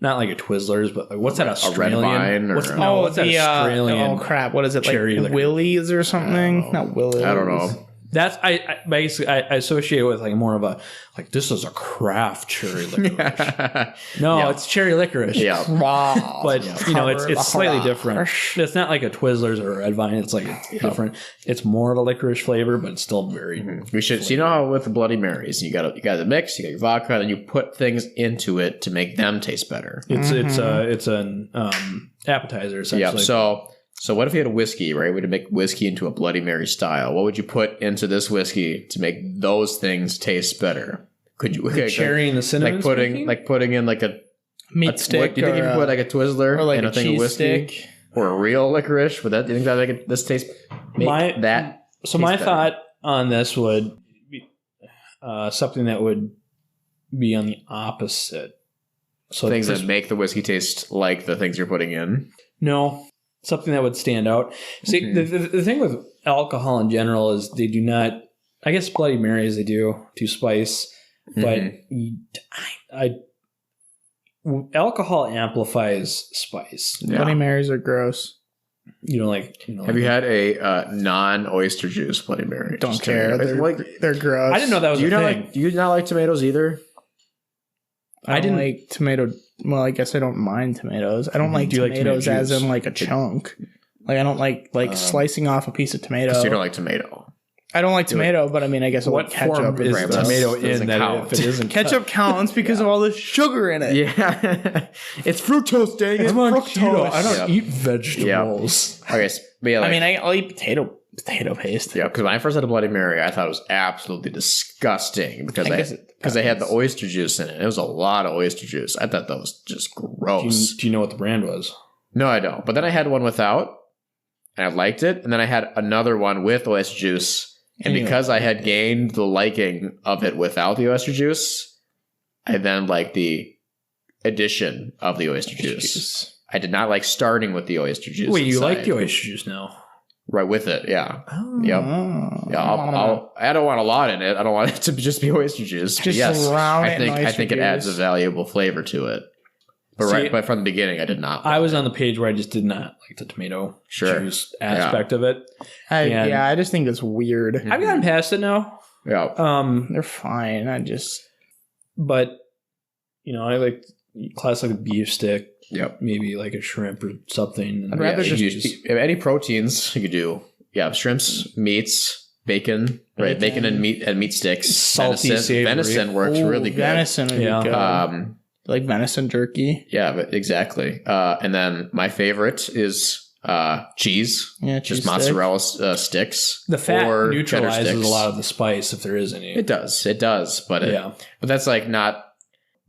not like a Twizzlers, but like, what's that Australian? A red vine what's that Australian? Oh crap! What is it, like cherry liquor? Willies or something? Not Willies. I don't know. That's I basically I associate it with like more of a like this is a craft cherry licorice. No, it's cherry licorice. Yeah, but you know it's slightly different. It's not like a Twizzlers or a red vine. It's like different. It's more of a licorice flavor, but it's still very. We should. So you know how with the Bloody Marys, you got the mix, you got your vodka, and then you put things into it to make them taste better. It's an appetizer essentially. Yeah. So what if you had a whiskey, right? We'd make whiskey into a Bloody Mary style. What would you put into this whiskey to make those things taste better? Could you cherry and the cinnamon? Like putting in like a meat stick. Do you think you could put like a Twizzler or like in a thing of whiskey stick or a real licorice? Would that? Do you think that make this taste? My thought on this would be something that would be on the opposite. So things that make the whiskey taste like the things you're putting in. No. Something that would stand out. See, the thing with alcohol in general is they do not. I guess Bloody Marys they do spice, but alcohol amplifies spice. Yeah. Bloody Marys are gross. You know, like have you had a non-oyster juice Bloody Mary? Don't care. They're gross. I didn't know that was a thing. Do you not like tomatoes either? I didn't like tomato. Well, I guess I don't mind tomatoes. I don't like tomatoes as in like a chunk. Like I don't like slicing off a piece of tomato. So you don't like tomato. I don't like tomato, but I mean, I guess what ketchup is tomato in that if it isn't ketchup counts because of all the sugar in it. Yeah, it's fructose, dang it. Fructose. I don't eat vegetables. Yeah. Okay, I mean, I'll eat potato paste. Yeah, because when I first had a Bloody Mary, I thought it was absolutely disgusting because they had the oyster juice in it. It was a lot of oyster juice. I thought that was just gross. Do you know what the brand was? No, I don't. But then I had one without, and I liked it. And then I had another one with oyster juice. And because I had gained the liking of it without the oyster juice, I then liked the addition of the oyster juice. I did not like starting with the oyster juice. Wait, you like the oyster juice now? Right with it, yeah. Oh. Yep. Yeah, I don't want a lot in it. I don't want it to just be oyster juice. Just I think it adds a valuable flavor to it. But from the beginning, I did not. I was on the page where I just did not like the tomato juice aspect of it. I just think it's weird. I've gotten past it now. Yeah. They're fine. But I like classic beef stick. Yep. Maybe like a shrimp or something. I'd rather just any proteins you could do. Yeah, shrimps, meats, bacon, right? Bacon and meat sticks. Salty, savory. Venison works really good. Venison would be good. Like venison jerky. Yeah, but exactly. And then my favorite is cheese. Yeah, just mozzarella sticks. The fat neutralizes a lot of the spice if there is any. It does. But that's like not.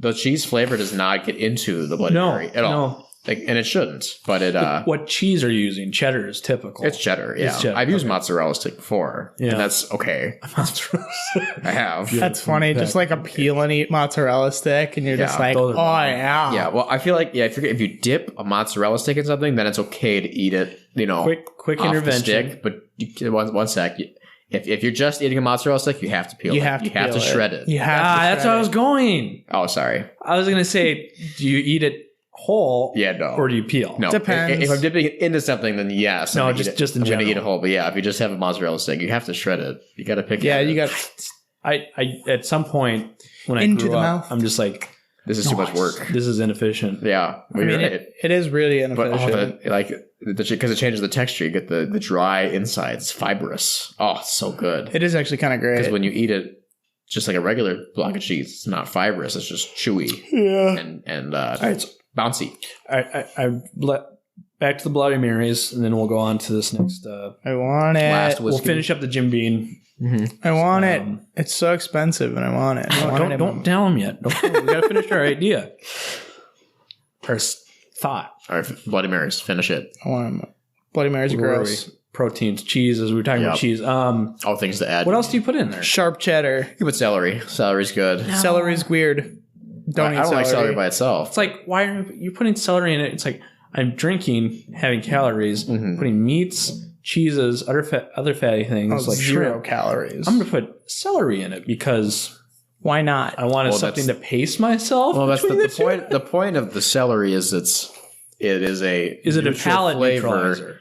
The cheese flavor does not get into the Bloody Mary at all. And it shouldn't. But it. What cheese are you using? Cheddar is typical. It's cheddar. Yeah, I've used mozzarella stick before. Yeah, and that's okay. I have. That's funny. Just like a peel and eat mozzarella stick, and you're just like, oh yeah. Yeah. Well, I feel like if you dip a mozzarella stick in something, then it's okay to eat it. Quick off intervention. The stick, but one sec. If you're just eating a mozzarella stick, you have to peel it. You have to shred it. That's where I was going. Oh, sorry. I was going to say, do you eat it whole? Yeah, no. Or do you peel? No. Depends. If I'm dipping it into something, then yes. No, just in general. I'm going to eat it whole. But yeah, if you just have a mozzarella stick, you have to shred it. You got to pick it. Yeah, you got. I at some point when I grew up, I'm just like, this is too much work. This is inefficient. Yeah, I mean, it is really inefficient. But because it changes the texture, you get the dry insides, fibrous. Oh, it's so good. It is actually kind of great. Because when you eat it, just like a regular block of cheese, it's not fibrous. It's just chewy. Yeah, and it's bouncy. Back to the Bloody Marys, and then we'll go on to this next. I want it. Last we'll finish up the Jim Beam. Mm-hmm. I want it. It's so expensive, and I want it. Don't tell him yet. We got to finish our idea. Our thought. All right, Bloody Marys. Finish it. I want them. Bloody Marys are gross. Proteins, cheese, as we were talking about cheese. All things to add. What else do you put in there? Sharp cheddar. You put celery. Celery's good. No. Celery's weird. I don't like celery by itself. It's like, why are you putting celery in it? It's like, I'm having calories, putting meats, cheeses, other fatty things like 0 shrimp. calories. I'm going to put celery in it because why not? I wanted something to pace myself. Well, that's the point. The point of the celery is it is a palate flavor. neutralizer?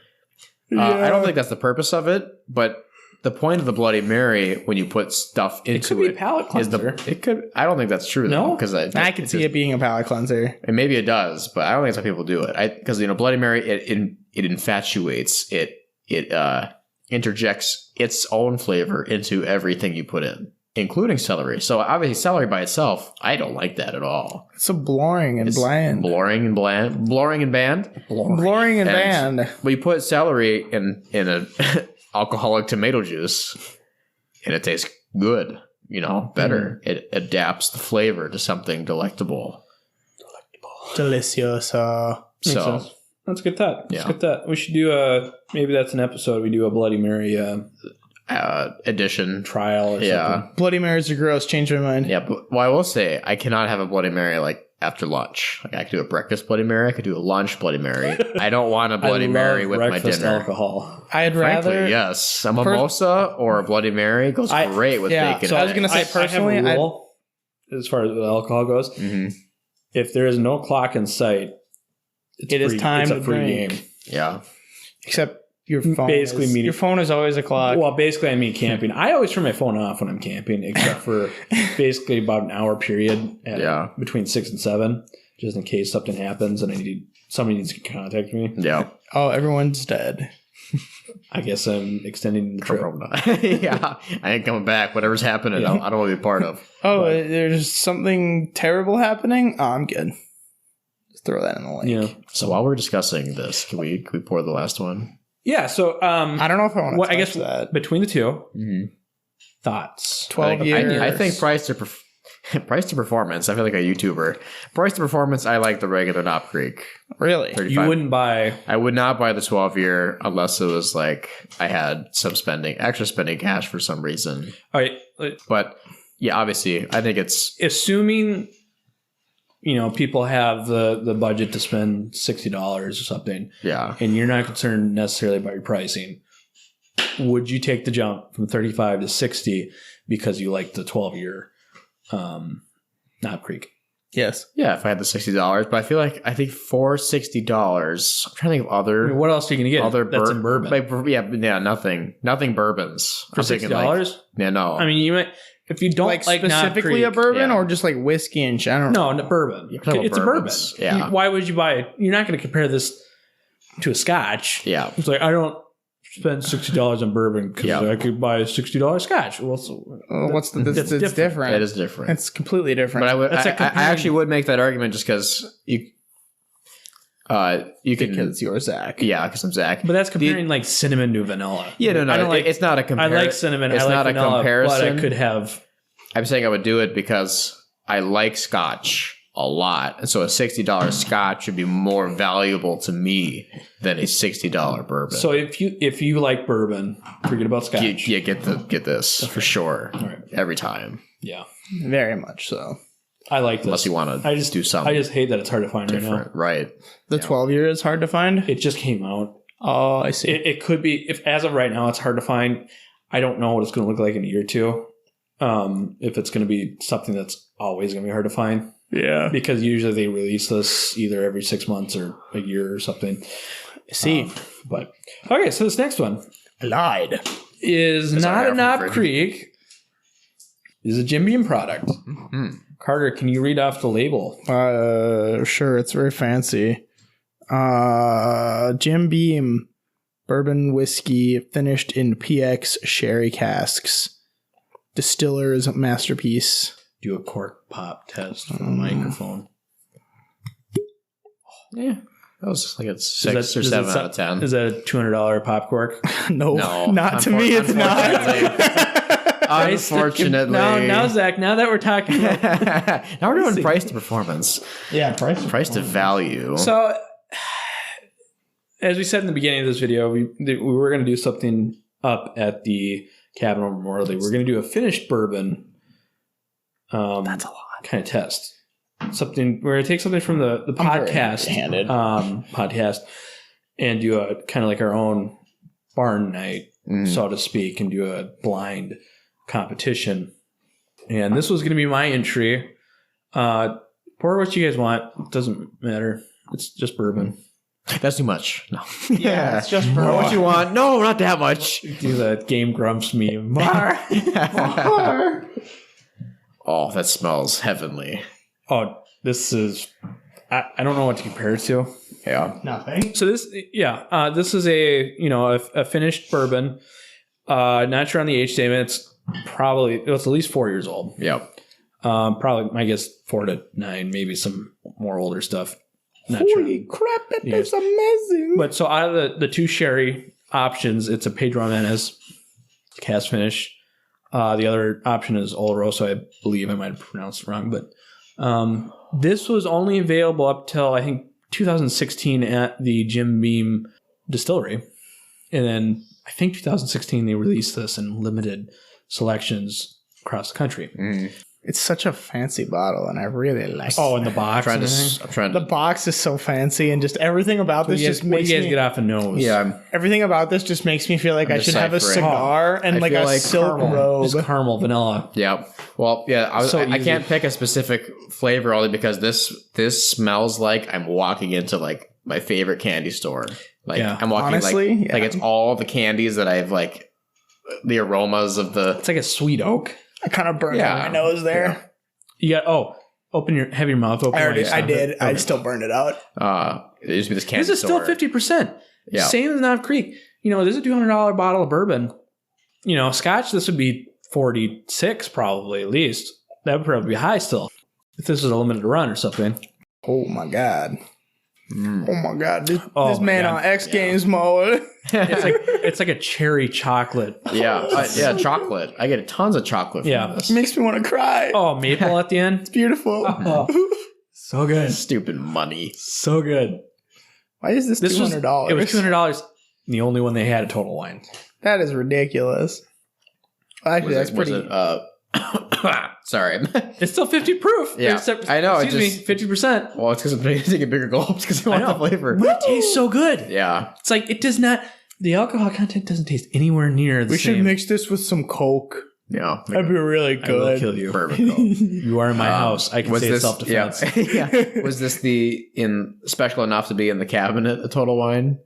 I don't think that's the purpose of it, but the point of the Bloody Mary when you put stuff into it could be a palate cleanser. it could. I don't think that's true. No, because I can see it being a palate cleanser, and maybe it does, but I don't think that's how people do it. Because Bloody Mary it infatuates it interjects its own flavor into everything you put in, including celery. So obviously, celery by itself, I don't like that at all. It's so boring and bland. Boring and bland. Boring and bland. Boring and bland. But you put celery in an alcoholic tomato juice, and it tastes good. Better. It adapts the flavor to something delectable. Delicioso. So that's a good thought. That's a good thought. We should do maybe that's an episode. We do a Bloody Mary edition trial or something. Bloody Marys are gross. Change my mind. Yeah, but I will say I cannot have a Bloody Mary like after lunch. Like I could do a breakfast Bloody Mary. I could do a lunch Bloody Mary. I don't want a Bloody Mary with my dinner. Alcohol. I'd Frankly, rather yes. A mimosa or a Bloody Mary goes great with bacon. So I was going to say personally, I have a rule as far as alcohol goes. Mm-hmm. If there is no clock in sight, it is time to free drink. game. Yeah. Except your phone. Basically, your phone is always a clock. Well, basically, I mean camping. I always turn my phone off when I'm camping, except for basically about an hour period between 6 and 7, just in case something happens and somebody needs to contact me. Yeah. Oh, everyone's dead. I guess I'm extending the trip. Yeah. I ain't coming back. Whatever's happening, I don't want to be a part of. Oh, there's something terrible happening? Oh, I'm good. Just throw that in the lake. Yeah. So while we're discussing this, can we pour the last one? Yeah. So I don't know if I want to touch I guess that. Between the two, thoughts. 12 years. I think price to performance. I feel like a YouTuber. Price to performance. I like the regular Knob Creek. Really? 35. You wouldn't buy. I would not buy the 12-year unless it was like I had some extra spending cash for some reason. All right. But yeah, obviously, I think it's assuming people have the budget to spend $60 or something. Yeah, and you're not concerned necessarily about your pricing. Would you take the jump from 35 to 60 because you like the 12-year Knob Creek? Yes. Yeah, if I had the $60, but I think for $60, I'm trying to think of other. I mean, what else are you going to get? Other that's in bourbon. Nothing bourbons for $60. Yeah, no. I mean, you might if you don't like specifically a bourbon or just like whiskey in general. No, bourbon. It's a bourbon. Yeah. Why would you buy it? You're not going to compare this to a Scotch. Yeah. It's like I don't spend $60 on bourbon because I could buy a $60 Scotch. Well, what's the? It's different. It is different. It's completely different. But I actually would make that argument just because you can because you're Zach. Yeah, because I'm Zach. But that's comparing like cinnamon to vanilla. Yeah, no, I don't it's not a comparison. I like cinnamon. It's I like not vanilla, a comparison. But I could have. I'm saying I would do it because I like Scotch a lot, and so a $60 Scotch would be more valuable to me than a $60 bourbon. So if you like bourbon, forget about Scotch. Yeah, get this for sure. Right. Every time. Yeah, very much so. I like this. Unless you want to do something. I just hate that it's hard to find different. Right now. Right. The 12-year is hard to find? It just came out. Oh, I see. It could be, if as of right now, it's hard to find. I don't know what it's going to look like in a year or two. If it's going to be something that's always going to be hard to find. Yeah. Because usually they release this either every 6 months or a year or something. See. But okay, so this next one. I lied. Is not a Knob Creek. Is a Jim Beam product. Mm-hmm. Carter, can you read off the label? Sure. It's very fancy. Jim Beam bourbon whiskey finished in PX sherry casks. Distiller's masterpiece. Do a cork pop test on the microphone. Yeah. That was like a 6 or 7 out of 10. Is that a $200 pop cork? No, not to me. It's not. Unfortunately. Now, Zach, now that we're talking about... now we're doing price to performance. Yeah, price to value. So, as we said in the beginning of this video, we were going to do something up at the Cabin Memorial Day. We're going to do a finished bourbon. That's a lot. Kind of test. We're going to take something from the podcast. Handed. Podcast and do a kind of like our own barn night, so to speak, and do a blind competition. And this was going to be my entry. Pour what you guys want. It doesn't matter. It's just bourbon. That's too much. No. Yeah, it's just bourbon. What you want? No, not that much. Do the Game Grumps meme. Oh, that smells heavenly. Oh, this is... I don't know what to compare it to. Yeah. Nothing. So this is a finished bourbon. Not sure on the age statement. It's at least 4 years old. Yep. Probably, I guess 4 to 9, maybe some more older stuff. Not Holy crap, that is amazing. But so out of the two sherry options, it's a Pedro Jimenez cast finish. The other option is Oloroso. I believe I might have pronounced it wrong, but this was only available up till I think 2016 at the Jim Beam distillery. And then I think 2016 they released this in limited selections across the country. It's such a fancy bottle, and I really like it. Oh, in the box. The box is so fancy, and just everything about this just makes you guys get off a nose. Yeah. Everything about this just makes me feel like I should have a cigar and like a silk robe. It's caramel vanilla. Yeah. Well, yeah, I can't pick a specific flavor only because this smells like I'm walking into like my favorite candy store. Like I'm walking like it's all the candies that I've like the aromas of the. It's like a sweet oak. I kind of burned my nose there. Yeah. You got have your mouth open. I did. I still burned it out. It used to be this candy. This is still 50%. Yeah. Same as Knob Creek. This is a $200 bottle of bourbon. Scotch. This would be 46 probably at least. That would probably be high still if this was a limited run or something. Oh my god. Oh my god, this man on X Games mode. It's like a cherry chocolate. Yeah, chocolate. I get tons of chocolate from this. It makes me want to cry. Oh, maple at the end. It's beautiful. So good. Stupid money. So good. Why is this $200? It was $200. The only one they had at Total Wine. That is ridiculous. Actually, that's pretty. Sorry. It's still 50 proof. Yeah, I know. Excuse me, 50%. Well, it's because I'm taking bigger gulps because I want the flavor. But it tastes so good. Yeah. It's like it does not. The alcohol content doesn't taste anywhere near the same. We should mix this with some Coke. Yeah. That'd be really good. I will kill you. Bourbon Coke. You are in my house. I can say self-defense. Yeah. Was this special enough to be in the cabinet at Total Wine?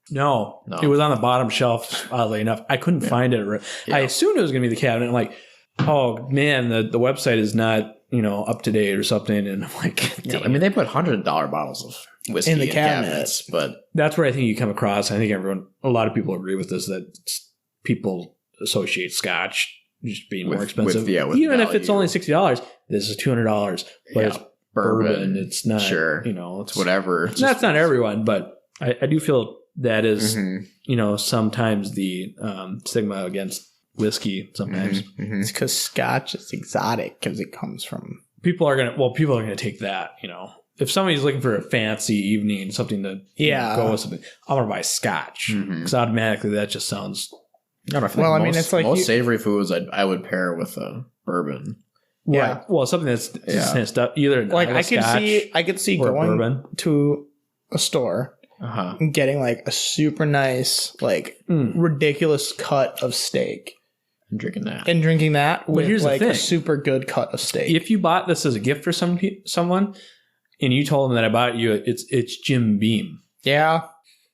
No. It was on the bottom shelf, oddly enough. I couldn't find it. I assumed it was going to be the cabinet. I'm like, oh man, the website is not up to date or something, and I'm like, I mean, they put $100 bottles of whiskey in the cabinets, but that's where I think you come across. I think a lot of people agree with this that people associate Scotch just being more expensive, even if it's only $60. This is $200, but it's bourbon. It's not it's whatever. That's not everyone, but I do feel that is sometimes the stigma against whiskey sometimes. It's because Scotch is exotic because it comes from people are gonna take that. If somebody's looking for a fancy evening, something to go with something, I'm gonna buy Scotch because automatically that just sounds. It's like most savory foods I would pair with a bourbon. Yeah, well, something that's just either like I could see going bourbon. To a store. And getting like a super nice, like ridiculous cut of steak. And drinking that. With here's like a super good cut of steak. If you bought this as a gift for someone and you told them that I bought you, it's Jim Beam. Yeah.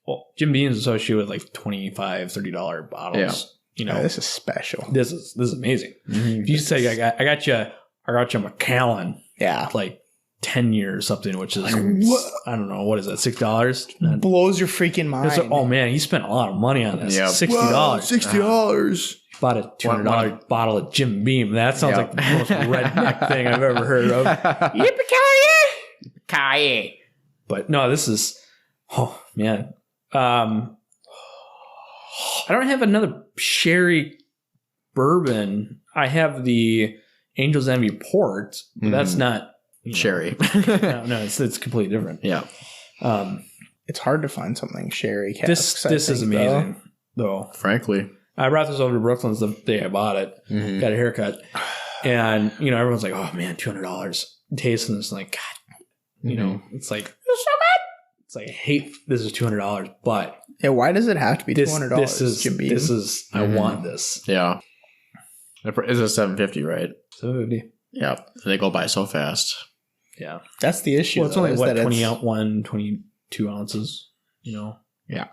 Well, Jim Beam is associated with like $25, $30 bottles. Yeah. This is special. This is amazing. If you say I got you Macallan. Yeah. Like 10 years or something, which is I don't know, what is that, $6? Blows your freaking mind. Oh man, he spent a lot of money on this. Yeah. $60. $60. Bought a $200 bottle of Jim Beam. That sounds like the most redneck thing I've ever heard of. Yippee-ki-yay! But no, this is man. I don't have another sherry bourbon. I have the Angel's Envy Port, but that's not sherry. no, it's completely different. Yeah. It's hard to find something sherry casks. This is amazing, though. Frankly, I brought this over to Brooklyn's the day I bought it. Got a haircut, and everyone's like, "Oh man, $200." Tasting this, like, God, it's like it's so good. It's like, I hate this is $200, but yeah, why does it have to be $200? This is I want this. Yeah. It's a $750, right? $750. Yeah. They go by so fast. Yeah. That's the issue. Well, it's only 22 ounces, you know? Yeah.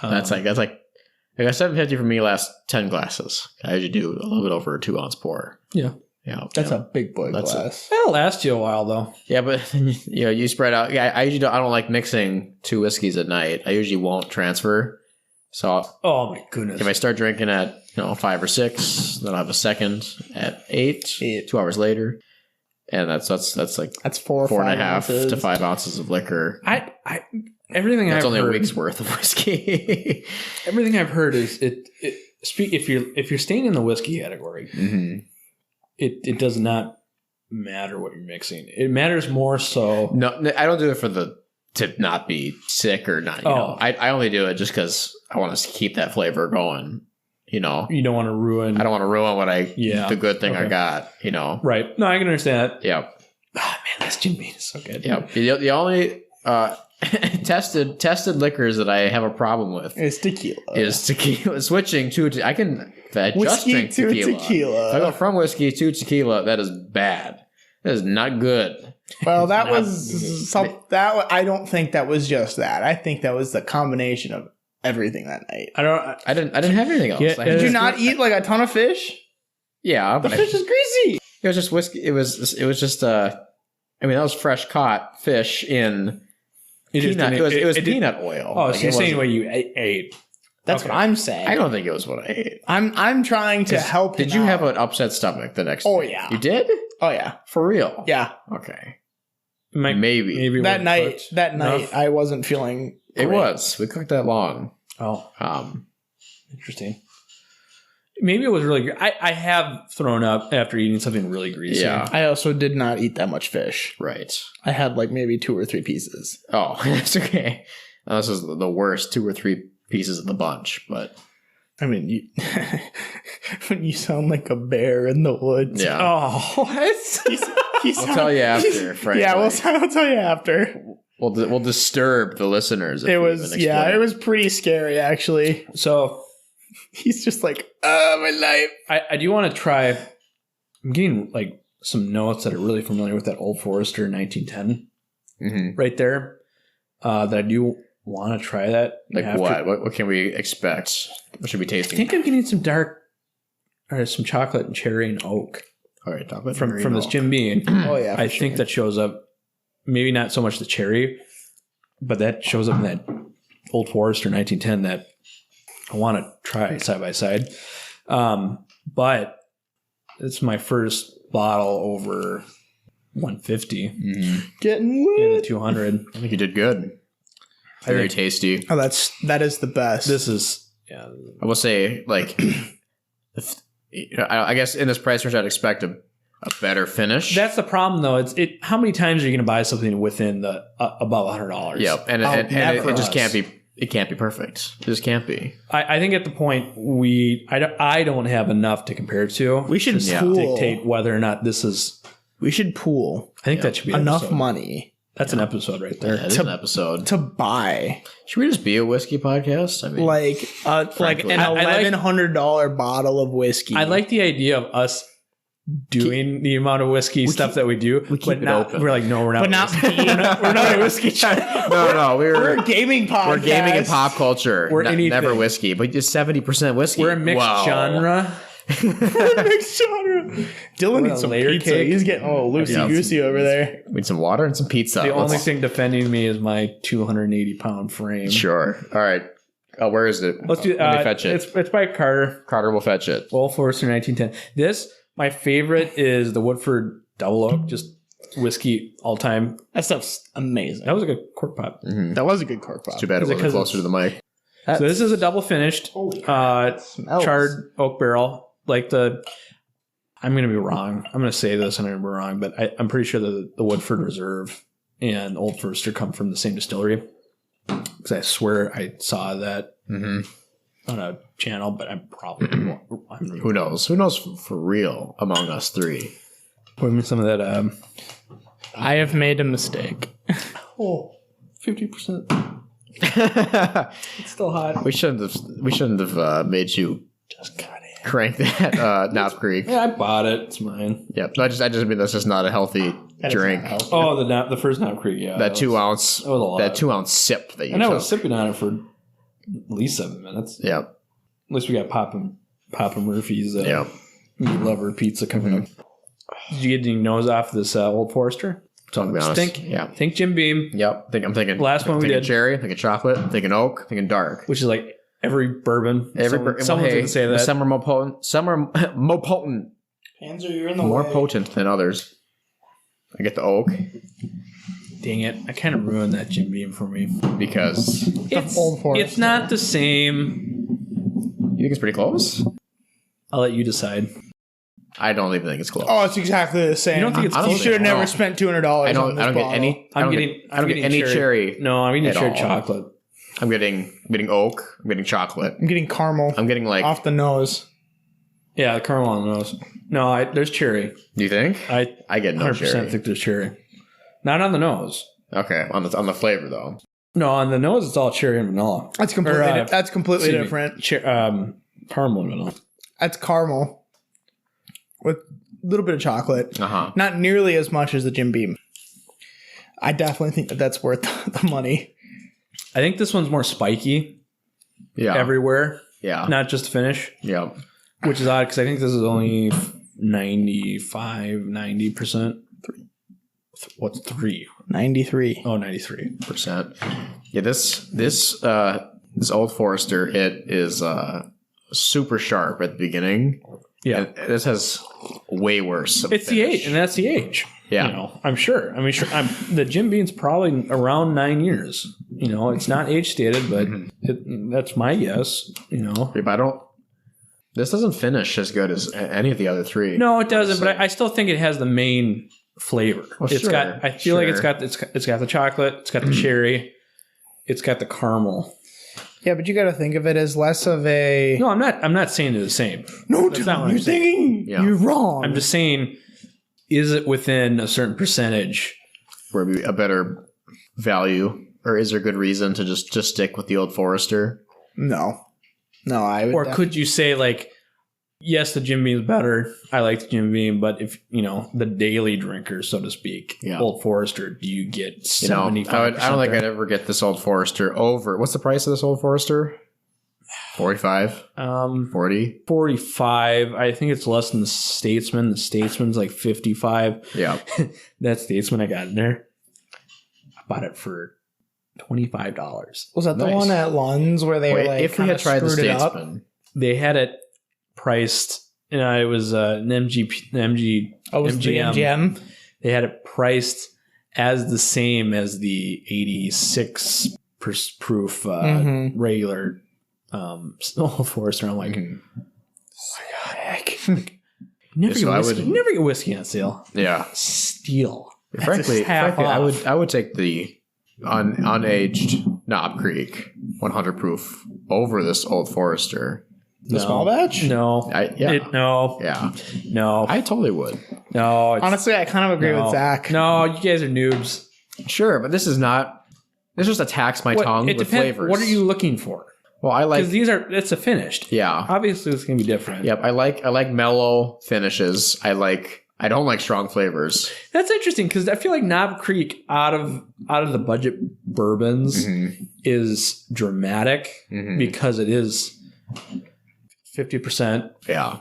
That's like a $750 for me lasts 10 glasses. I usually do a little bit over a 2 ounce pour. Yeah. Yeah. That's a big boy glass. That'll last you a while though. Yeah, but you spread out. Yeah, I usually I don't like mixing 2 whiskeys at night. I usually won't transfer. So oh my goodness. If I start drinking at 5 or 6, then I'll have a second at 8, 2 hours later. And that's like 4.5 to 5 ounces of liquor. Everything that's I've only heard, a week's worth of whiskey. Everything I've heard is if you're staying in the whiskey category, it does not matter what you're mixing. It matters more so. No, I don't do it to not be sick or not. I only do it just because I want to keep that flavor going. You don't want to ruin. I don't want to ruin the good thing I got. Right? No, I can understand that. Yeah. Oh man, this Jim Beam is so good. Yeah. The only tested liquors that I have a problem with is tequila. Switching to I can whiskey just drink to tequila. If I go from whiskey to tequila, that is bad. That is not good. Well, that I don't think that was just that. I think that was the combination of everything that night. I didn't have anything else. Did you not eat like a ton of fish? Yeah, the fish is greasy. It was just whiskey. It was just that was fresh caught fish in peanut. It was peanut oil. Oh, so you're saying what you ate? That's what I'm saying. I don't think it was what I ate. I'm trying to help. Did you have an upset stomach the next? Oh yeah, you did. Oh yeah, for real. Yeah. Okay. Maybe that night. I wasn't feeling. It was. We cooked that long. Oh. Interesting. Maybe it was really good. I have thrown up after eating something really greasy. Yeah. I also did not eat that much fish. Right. I had like maybe 2 or 3 pieces. Oh, that's okay. This is the worst 2 or 3 pieces of the bunch, but I mean, when you sound like a bear in the woods. Yeah. Oh, what? We'll tell you after, frankly. Yeah, I'll tell you after. We'll disturb the listeners. It was pretty scary, actually. So he's just like, oh, my life. I do want to try. I'm getting like some notes that are really familiar with that Old Forester 1910 right there. That I do want to try that. Like what? What can we expect? What should we tasting? I think I'm getting some chocolate and cherry and oak. All right, chocolate from this Jim Beam. Oh yeah, I think that shows up. Maybe not so much the cherry, but that shows up in that Old Forester 1910 that I want to try side by side. But it's my first bottle over 150. Getting lit. In the 200. I think you did good. Very tasty. Oh, that is the best. This is, I will say, like, I guess in this price range, I'd expect a better finish. That's the problem, though. How many times are you going to buy something within the above $100? Yep, and it just can't be. It can't be perfect. It just can't be. I think at the point I don't have enough to compare it to. We should dictate whether or not this is. We should pool. I think that should be enough money. That's an episode right there. Yeah, that's an episode to buy. Should we just be a whiskey podcast? I mean, like an $1,100 bottle of whiskey. I like the idea of us doing the amount of whiskey stuff that we do. We keep it open. We're like, no, we're not. But not we're not a whiskey channel. No, we're a gaming podcast. We're gaming and pop culture. We're never whiskey, but just 70% whiskey. We're a mixed genre. Dylan needs some pizza. Cake. He's getting loosey-goosey over there. We need some water and some pizza. The only thing defending me is my 280-pound frame. Sure. All right. Where is it? Let's do. Let me fetch it. It's by Carter. Carter will fetch it. Old Forester 1910. My favorite is the Woodford Double Oak. Just whiskey all time. That stuff's amazing. That was a good cork pop. Mm-hmm. That was a good cork pop. It's too bad it wasn't closer to the mic. So this is a double finished charred oak barrel. I'm going to be wrong. I'm going to say this and I'm going to be wrong, but I'm pretty sure that the Woodford Reserve and Old Forester come from the same distillery. Because I swear I saw that on a channel, but I'm probably wrong. Who knows? Who knows for real among us three? Pour me some of that. I have made a mistake. 50%. It's still hot. We shouldn't have made you Just cut it. crank that Knob Creek. Yeah, I bought it. It's mine. Yep. I just mean that's just not a healthy drink. Oh, the first Knob Creek. Yeah, That 2 ounce. That was a lot. That 2 ounce sip that you. And I took. was sipping on it for at least 7 minutes. Yep. At least we got Papa Murphy's. Yep. Meat Lover pizza coming up. Did you get any nose off this Old Forester? So to be honest, Think Jim Beam. Yep. I'm thinking. Last one we did. Cherry. I'm thinking chocolate. I'm thinking oak. I'm thinking dark. Which is like every bourbon. Someone's going to say that. Some are more potent. Some are more potent. Panzer, you're in the More way. potent than others. I get the oak Dang it. I kind of ruined that Jim Beam for me. because you It's not the same. think it's pretty close. I'll let you decide. I don't even think it's close. Oh, it's exactly the same. You don't think it's You should have never spent $200. I don't get any. I don't get any cherry. No, I'm getting at cherry all. chocolate. I'm getting oak. I'm getting chocolate. I'm getting caramel I'm getting like. off the nose. Yeah, the caramel on the nose. No, there's cherry. Do you think? I get no 100% cherry. think there's cherry. Not on the nose. Okay, on the flavor though. No, on the nose it's all cherry and vanilla. That's completely Excuse me. different. Caramel and vanilla. That's caramel with a little bit of chocolate. Not nearly as much as the Jim Beam. I definitely think that's worth the money. I think this one's more spiky. Yeah. Everywhere. Yeah. Not just finish. Yeah. Which is odd because I think this is only 90%. What's 3? 93. Oh, 93%. Yeah. This Old Forester, it is super sharp at the beginning. Yeah. And this has way worse. It's the age, and that's the age. Yeah. You know, I'm sure. The Jim Beam's probably around 9 years. You know, it's not age stated, but that's my guess. You know, but this doesn't finish as good as any of the other three. No, it doesn't. But I still think it has the main flavor. Well, it's got. I feel like it's got the chocolate. It's got the cherry. It's got the caramel. Yeah, but you got to think of it as less of a. No, I'm not saying they're the same. No, that's not what you're thinking. Yeah. You're wrong. I'm just saying, is it within a certain percentage? Where it'd be a better value, or is there good reason to just stick with the Old Forester? No, I would. Or could you say like, yes, the Jim Beam's better. I like the Jim Beam, but if the daily drinker, so to speak, Old Forester, do you get 75%? I don't think I'd ever get this Old Forester over. What's the price of this Old Forester? 45? 40? 45. I think it's less than the Statesman. The Statesman's like 55. Yeah. That Statesman I got in there. I bought it for $25. Was that the one at Lund's where they if we had tried the Statesman, they had it priced. It was an MGM. MGM. They had it priced as the same as the 86 proof regular Old Forester. I'm like, oh my god, heck! Never get whiskey on sale. Yeah, steal. Frankly, I would take the unaged Knob Creek 100 proof over this Old Forester. The small batch? No. No. I totally would. No. Honestly, I kind of agree with Zach. No, you guys are noobs. Sure, but this just attacks my tongue with flavors. What are you looking for? Well, I like... Because it's a finished. Yeah. Obviously, it's going to be different. Yep, I like mellow finishes. I don't like strong flavors. That's interesting because I feel like Knob Creek out of the budget bourbons is dramatic because it is 50%. Yeah.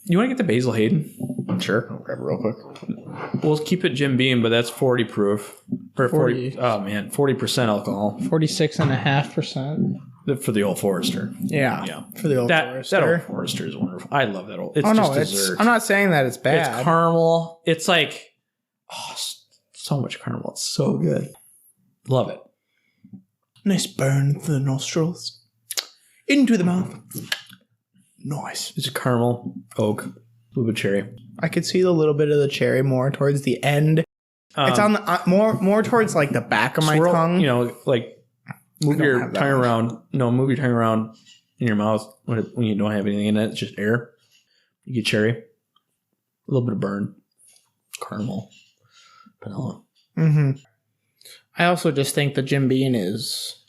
You want to get the Basil Hayden? Sure. I'll grab it real quick. We'll keep it Jim Beam, but that's 40 proof. Or 40. Oh man, 40% alcohol. 46.5%. For the Old Forester. Yeah. For the Old Forester. That Old Forester is wonderful. I love that old. It's dessert. I'm not saying that it's bad. It's caramel. It's like so much caramel. It's so good. Love it. Nice burn to the nostrils. Into the mouth. Nice. It's a caramel, oak, a little bit of cherry. I could see a little bit of the cherry more towards the end. It's on the more towards like the back of my tongue. Like move your tongue around. No, move your tongue around in your mouth when you don't have anything in it. It's just air. You get cherry, a little bit of burn, caramel, vanilla. I also just think the Jim Beam is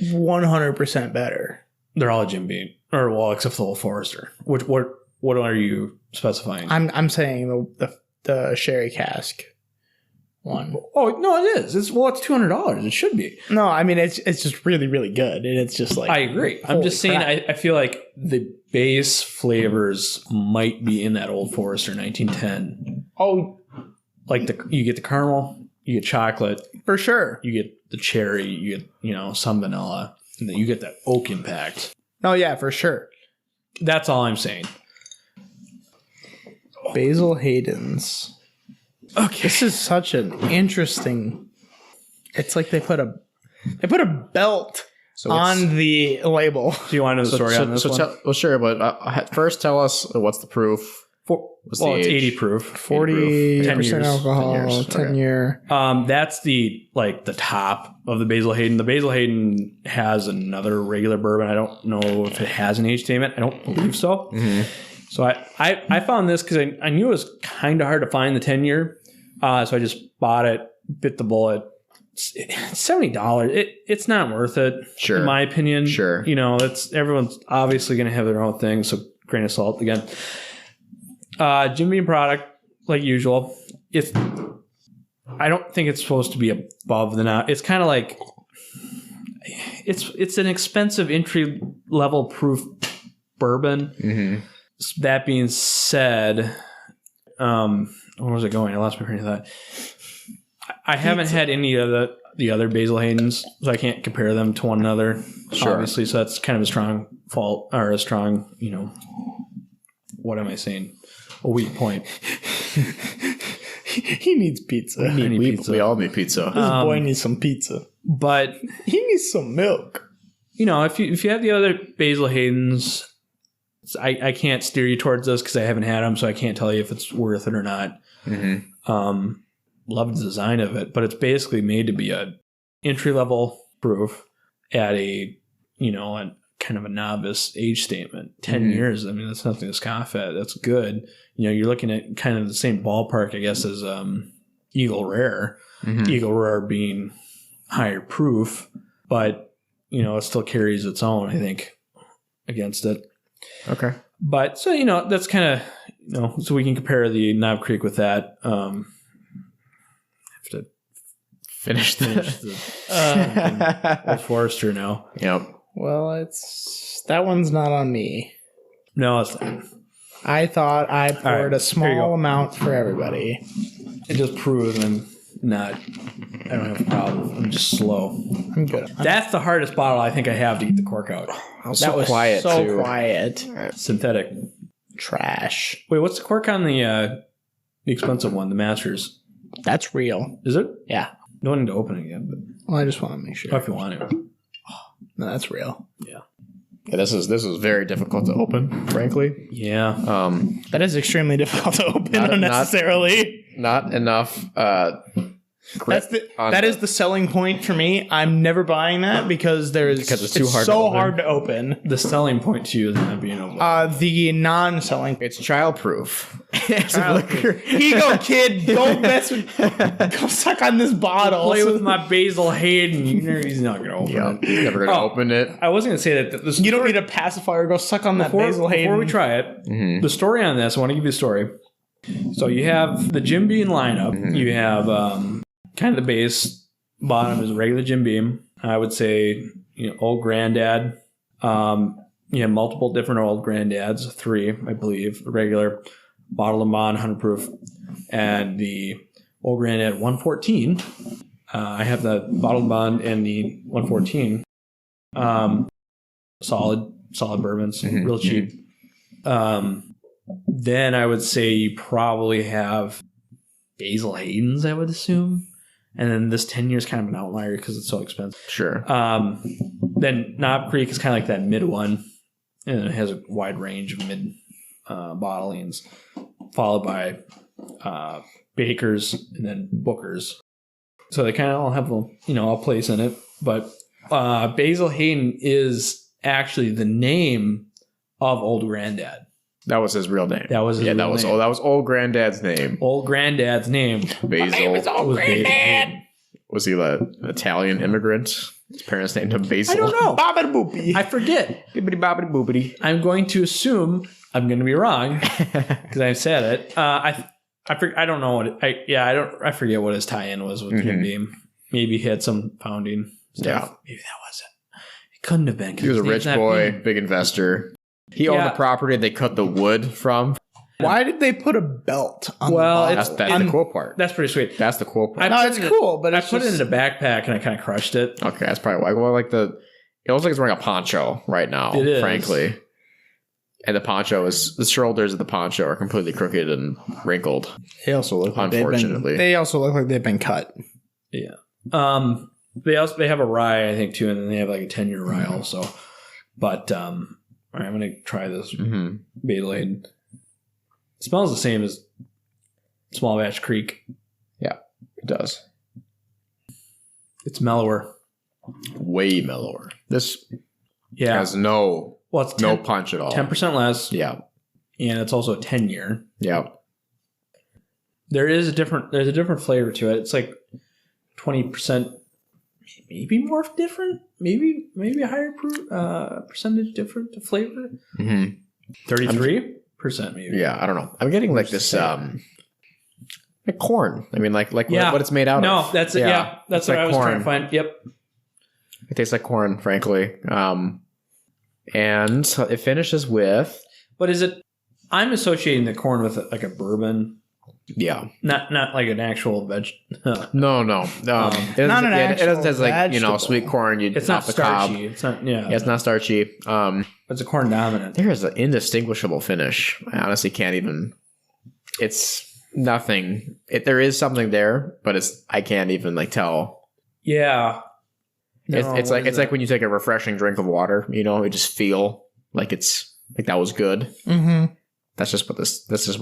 100% better. They're all Jim Beam, or well, except for the Old Forester. What are you specifying? I'm saying the sherry cask one. Oh no, it is. It's $200. It should be. No, I mean it's just really, really good, and it's just like I agree. I'm just saying I feel like the base flavors might be in that Old Forester 1910. Oh, like you get the caramel, you get chocolate for sure. You get the cherry, you get some vanilla, and then you get that oak impact. Oh yeah, for sure. That's all I'm saying. Basil Hayden's. Okay, this is such an interesting. It's like they put a belt on the label. Do you want to know the story on this one? Well, sure, but first tell us what's the proof. It's 80 proof, 40% alcohol, 10 year. That's the top of the Basil Hayden. The Basil Hayden has another regular bourbon. I don't know if it has an age statement. I don't believe so. Mm-hmm. So I found this because I knew it was kind of hard to find the 10 year. So I just bought it, bit the bullet. It's $70. It's not worth it, in my opinion. Sure. Everyone's obviously going to have their own thing. So grain of salt again. Jim Beam product, like usual. I don't think it's supposed to be above the now. It's kind of like it's an expensive entry level proof bourbon. Mm-hmm. That being said, where was it going? I lost my train of thought. I haven't had any of the other Basil Haydens, so I can't compare them to one another. Sure. Obviously, so that's kind of a strong fault or a strong, what am I saying? A weak point. He needs pizza. We all need pizza. This boy needs some pizza. But he needs some milk. If you have the other Basil Haydens, I can't steer you towards this because I haven't had them, so I can't tell you if it's worth it or not. Mm-hmm. Love the design of it, but it's basically made to be a entry level proof at a kind of a novice age statement. 10 years. I mean, that's nothing to scoff at. That's good. You're looking at kind of the same ballpark, I guess, as Eagle Rare. Mm-hmm. Eagle Rare being higher proof, but it still carries its own, I think, against it. Okay. But so that's kind of so we can compare the Knob Creek with that. Have to finish the Old Forester now. Yep. Well, that one's not on me. No, it's not. I thought I poured a small amount for everybody. It just proves I don't have a problem. I'm just slow. I'm good. That's the hardest bottle I think I have to get the cork out. That was quiet, so quiet. Synthetic. Trash. Wait, what's the cork on the expensive one, the Masters? That's real. Is it? Yeah. Don't need to open it yet. But well, I just want to make sure. If you want to. No, that's real. Yeah. This is very difficult to open, frankly. Yeah. That is extremely difficult to open unnecessarily. Not enough. That is the selling point for me. I'm never buying that because it's too hard to open. The selling point to you is not being open. The non-selling. It's childproof. Here you go, kid. Don't mess with. Go suck on this bottle. Play with my Basil Hayden. He's not going to open it. He's never going to open it. I was going to say that. You don't need a pacifier. Go suck on that Basil Hayden. Before we try it, the story on this, I want to give you a story. So you have the Jim Beam lineup. Mm-hmm. You have kind of the base. Bottom is regular Jim Beam. I would say Old Granddad. You have multiple different Old Granddads. 3, I believe. Regular bottle of bond, 100 proof, and the Old Granddad 114. I have the bottle of bond and the 114. Solid bourbons, real cheap. Then I would say you probably have Basil Hayden's, I would assume. And then this 10 years kind of an outlier because it's so expensive. Sure. Then Knob Creek is kind of like that mid one. And it has a wide range of mid bottlings, followed by Baker's and then Booker's. So they kind of all have a place in it. But Basil Hayden is actually the name of Old Granddad. That was his real name. That was his real name. That was Old Granddad's name. Old Granddad's name. Basil. My name is Old Granddad. Was he an Italian immigrant? His parents named him Basil. I don't know. Bobbity boopy. I forget. Bibbidi bobbidi boopity. I'm going to assume I'm going to be wrong because I said it. I don't know what I forget what his tie-in was with Jim Beam. Maybe he had some founding stuff. Yeah. Maybe that was it. It couldn't have been. He was a rich boy, big investor. He owned the property they cut the wood from. Why did they put a belt on the that's the cool part. That's pretty sweet. That's the cool part. No, it's cool, but I put it in a backpack and I kind of crushed it. Okay, that's probably why. Well, it looks like it's wearing a poncho right now, it is. Frankly. And the shoulders of the poncho are completely crooked and wrinkled. They also look like unfortunately. They also look like they've been cut. Yeah. They have a rye, I think, too, and then they have like a 10-year rye also. But all right, I'm gonna try this Badelade. It smells the same as Small Batch Creek. Yeah, it does. It's mellower. Way mellower. This has no punch at all. 10% less. Yeah. And it's also a 10-year. Yeah. There's a different flavor to it. It's like 20%, maybe more different. Maybe a higher percentage different to flavor. 33%. Maybe. Yeah, I don't know. I'm getting like this like corn. I mean like what it's made out of. No, that's it. Yeah, that's what I was trying to find. Yep. It tastes like corn, frankly. And it finishes with. But is it? I'm associating the corn with like a bourbon. Yeah. Not like an actual veg. No. It doesn't taste like vegetable. Sweet corn. It's not starchy. It's not. Yeah. It's not starchy. It's a corn dominant. There is an indistinguishable finish. I honestly can't even. It's nothing. There is something there, but I can't even tell. Yeah. It's like when you take a refreshing drink of water. You just feel like it's like that was good. Mm-hmm. That's just what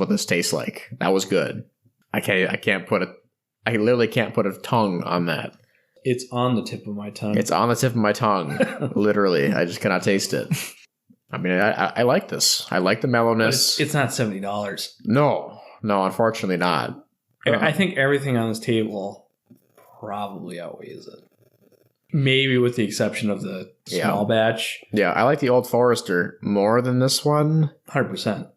this tastes like. That was good. I literally can't put a tongue on that. It's on the tip of my tongue. It's on the tip of my tongue. Literally. I just cannot taste it. I mean, I like this. I like the mellowness. It's not $70. No, unfortunately not. I think everything on this table probably outweighs it. Maybe with the exception of the small batch. Yeah, I like the Old Forester more than this one. 100%.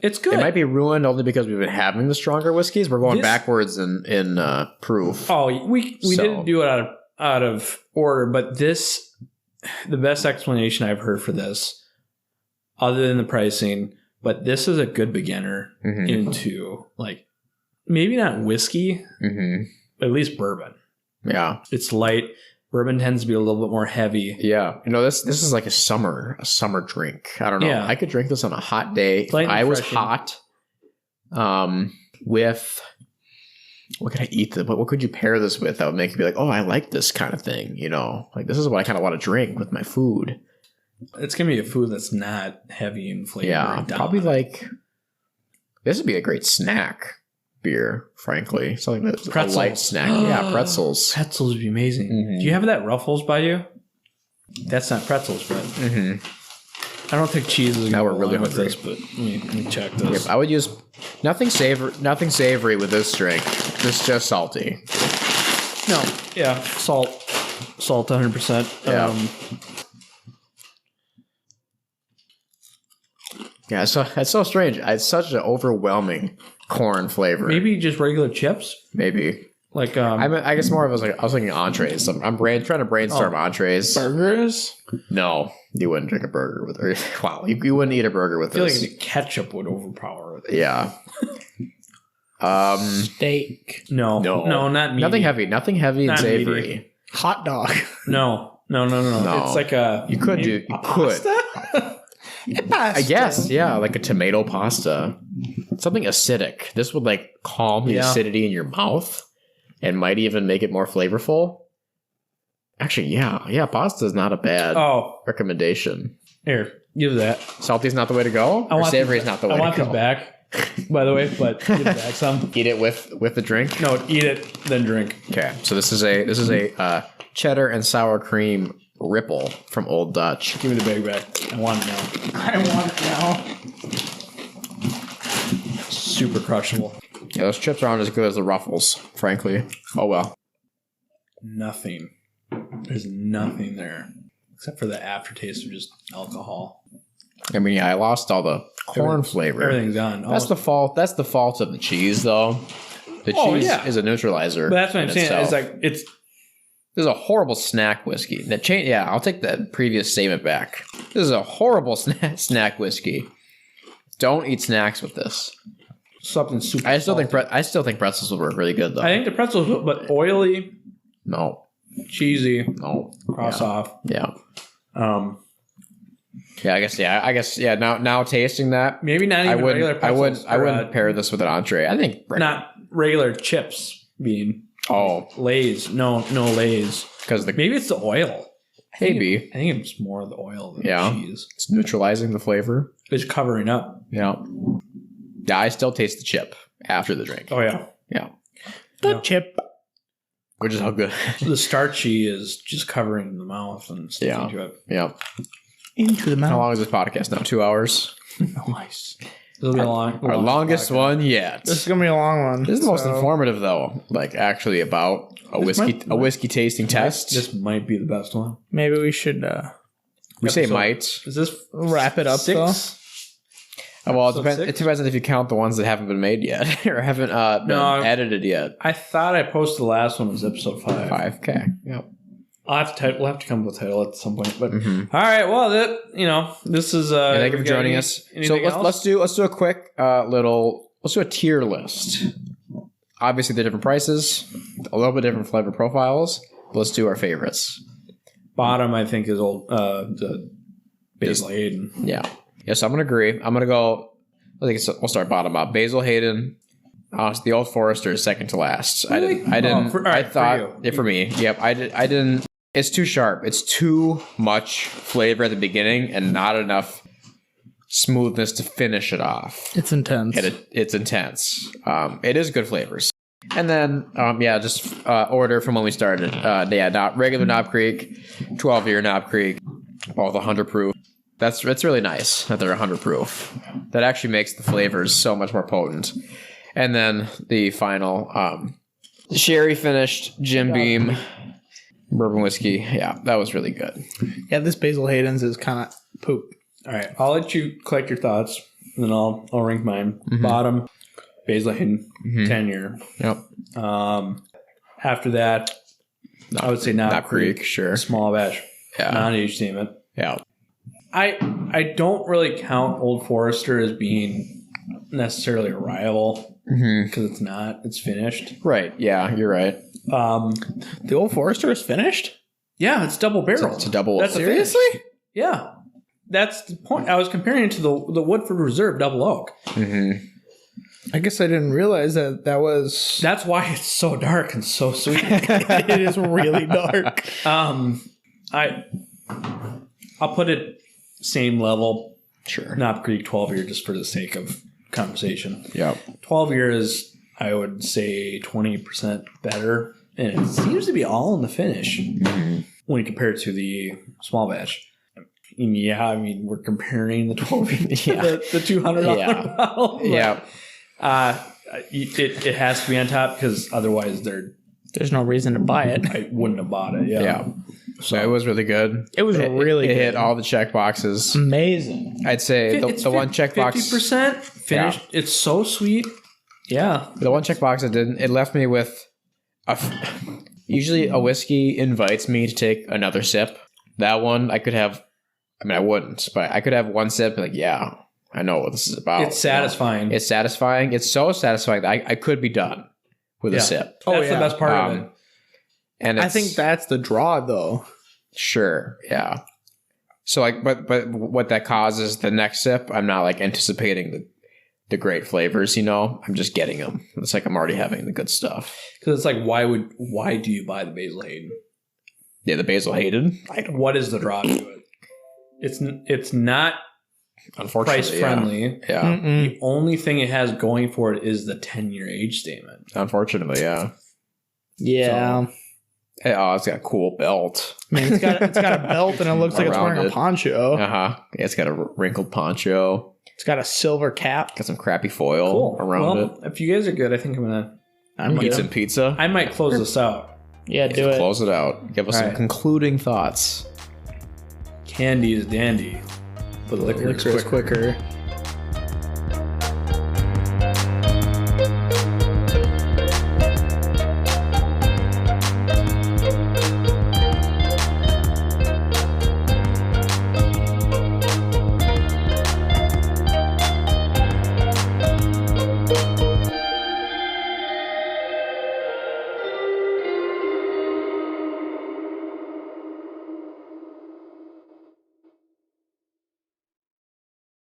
It's good. It might be ruined only because we've been having the stronger whiskeys. We're going backwards in proof. Oh, we didn't do it out of order, but the best explanation I've heard for this, other than the pricing, but this is a good beginner into maybe not whiskey, but at least bourbon. Yeah, it's light. Bourbon tends to be a little bit more heavy. Yeah. This is like a summer drink. I don't know. Yeah. I could drink this on a hot day. If I was hot, with what could I eat? What could you pair this with that would make you be like, oh, I like this kind of thing, this is what I kind of want to drink with my food. It's going to be a food that's not heavy in flavor. Yeah, probably this would be a great snack beer, frankly. Something that's a light snack. Yeah, pretzels. Pretzels would be amazing. Mm-hmm. Do you have that Ruffles by you? That's not pretzels, but I don't think cheese is now we're really with this, but let me check this. Yep, I would use nothing savory with this drink. Just salty. No, yeah, salt 100%. Yeah, so that's so strange. It's such an overwhelming corn flavor. Maybe just regular chips. Maybe I guess more of I was thinking entrees. I'm trying to brainstorm entrees. Burgers? No, you wouldn't drink a burger with it. Wow, you wouldn't eat a burger with this. I feel like ketchup would overpower it. Yeah. Steak? No, not meaty. Nothing heavy and savory. Meaty. Hot dog? No. It's like a. You could. I guess, yeah, like a tomato pasta. Something acidic. This would calm the acidity in your mouth and might even make it more flavorful. Actually, yeah, pasta is not a bad recommendation. Here, give that. Salty's not the way to go? Or savory is not the way to go? I want this back, by the way, but give it back some. Eat it with the drink? No, eat it, then drink. Okay, so this is a cheddar and sour cream Ripple from Old Dutch. Give me the bag back. I want it now. Super crushable. Yeah, those chips aren't as good as the Ruffles, frankly. Oh well. nothing. There's nothing there except for the aftertaste of just alcohol. I mean, yeah, I lost all the corn flavor. Everything's gone. That's the fault. That's the fault of the cheese, though. The cheese is a neutralizer. But that's what I'm saying. Itself. It's like this is a horrible snack whiskey. Yeah, I'll take that previous statement back. This is a horrible snack whiskey. Don't eat snacks with this. Something super. I still think pretzels will work really good though. I think the pretzels, but oily. No. Cheesy. No. Cross off. Yeah. Yeah, I guess. Yeah. Now tasting that, maybe not even regular pretzels. I wouldn't pair this with an entree. I think not regular chips being. Oh, Lay's. No Lay's. Because maybe it's the oil. Maybe. I think it's more the oil than the cheese. It's neutralizing the flavor. It's covering up. Yeah. Yeah, I still taste the chip after the drink. Oh yeah. Yeah. The chip. Which is how good. The starchy is just covering the mouth and sticking to it. Yeah. Into the mouth. How long is this podcast now? 2 hours? Nice. It'll be our longest one yet. This is gonna be a long one. This is the most informative though. Like actually about a whiskey tasting test. This might be the best one. Maybe we should we say might. Is this wrap it up 6? though? Well, it depends on if you count the ones that haven't been made yet or haven't been edited yet. I thought I posted the last one was episode 5. 5, okay. Yep. We'll have to come up with a title at some point. But all right, well, this is. Thank you for joining us. So let's do a quick let's do a tier list. Obviously, they're different prices, a little bit different flavor profiles. Let's do our favorites. Bottom, I think, is the Basil Hayden. Yeah. Yes, I'm gonna agree. I'm gonna go. We'll start bottom up. Basil Hayden. The Old Forester is second to last. Really? I thought for me. Yep. I didn't. It's too sharp. It's too much flavor at the beginning and not enough smoothness to finish it off. It's intense. It's intense. It is good flavors. And then, just order from when we started. Regular Knob Creek, 12-year Knob Creek, all the 100 proof. It's really nice that they're 100 proof. That actually makes the flavors so much more potent. And then the final sherry finished Jim Beam bourbon whiskey. Yeah, that was really good. Yeah, this Basil Hayden's is kind of poop. All right, I'll let you collect your thoughts, and then I'll rank mine. Bottom, Basil Hayden, 10-year. Yep. After that, I would say Knob Creek, sure. Small batch, non-age statement. Yeah. I don't really count Old Forester as being necessarily a rival because it's not. It's finished. Right. Yeah, you're right. The Old Forester is finished? Yeah, it's double barrel. It's a double. That's seriously? Yeah. That's the point. I was comparing it to the Woodford Reserve Double Oak. I guess I didn't realize that was... That's why it's so dark and so sweet. It is really dark. I'll put it same level. Sure. Knob Creek 12-year just for the sake of conversation. Yeah. 12-year is, I would say, 20% better. And it seems to be all in the finish when you compare it to the small batch. Yeah, I mean, we're comparing the 12-year the $200 bottle. Yeah. It has to be on top because otherwise there's no reason to buy it. I wouldn't have bought it. Yeah. So it was really good. It was really good. It hit all the check boxes. Amazing. I'd say the one check box 50% finished. Yeah. It's so sweet. Yeah. The one check box it left me with usually a whiskey invites me to take another sip. That one I could have. I mean, I wouldn't, but I could have one sip. Like, yeah, I know what this is about. It's satisfying. It's satisfying. It's so satisfying that I could be done with a sip. That's the best part of it. And I think that's the draw, though. Sure, yeah. So, like, but what that causes the next sip, I'm not like anticipating the great flavors. I'm just getting them. It's like I'm already having the good stuff. Because it's like, why do you buy the Basil Hayden? Yeah, the Basil Hayden. What is the draw to it? It's not price friendly. Yeah. The only thing it has going for it is the 10-year age statement. Unfortunately, yeah. Yeah. It's got a cool belt. I mean, it's got a belt and it looks like it's wearing a poncho. Yeah, it's got a wrinkled poncho. It's got a silver cap. Got some crappy foil around it. If you guys are good, I think I'm gonna eat some pizza. I might close this out. Yeah, do it. Close it out. Give us some concluding thoughts. Candy is dandy, but liquor is quicker.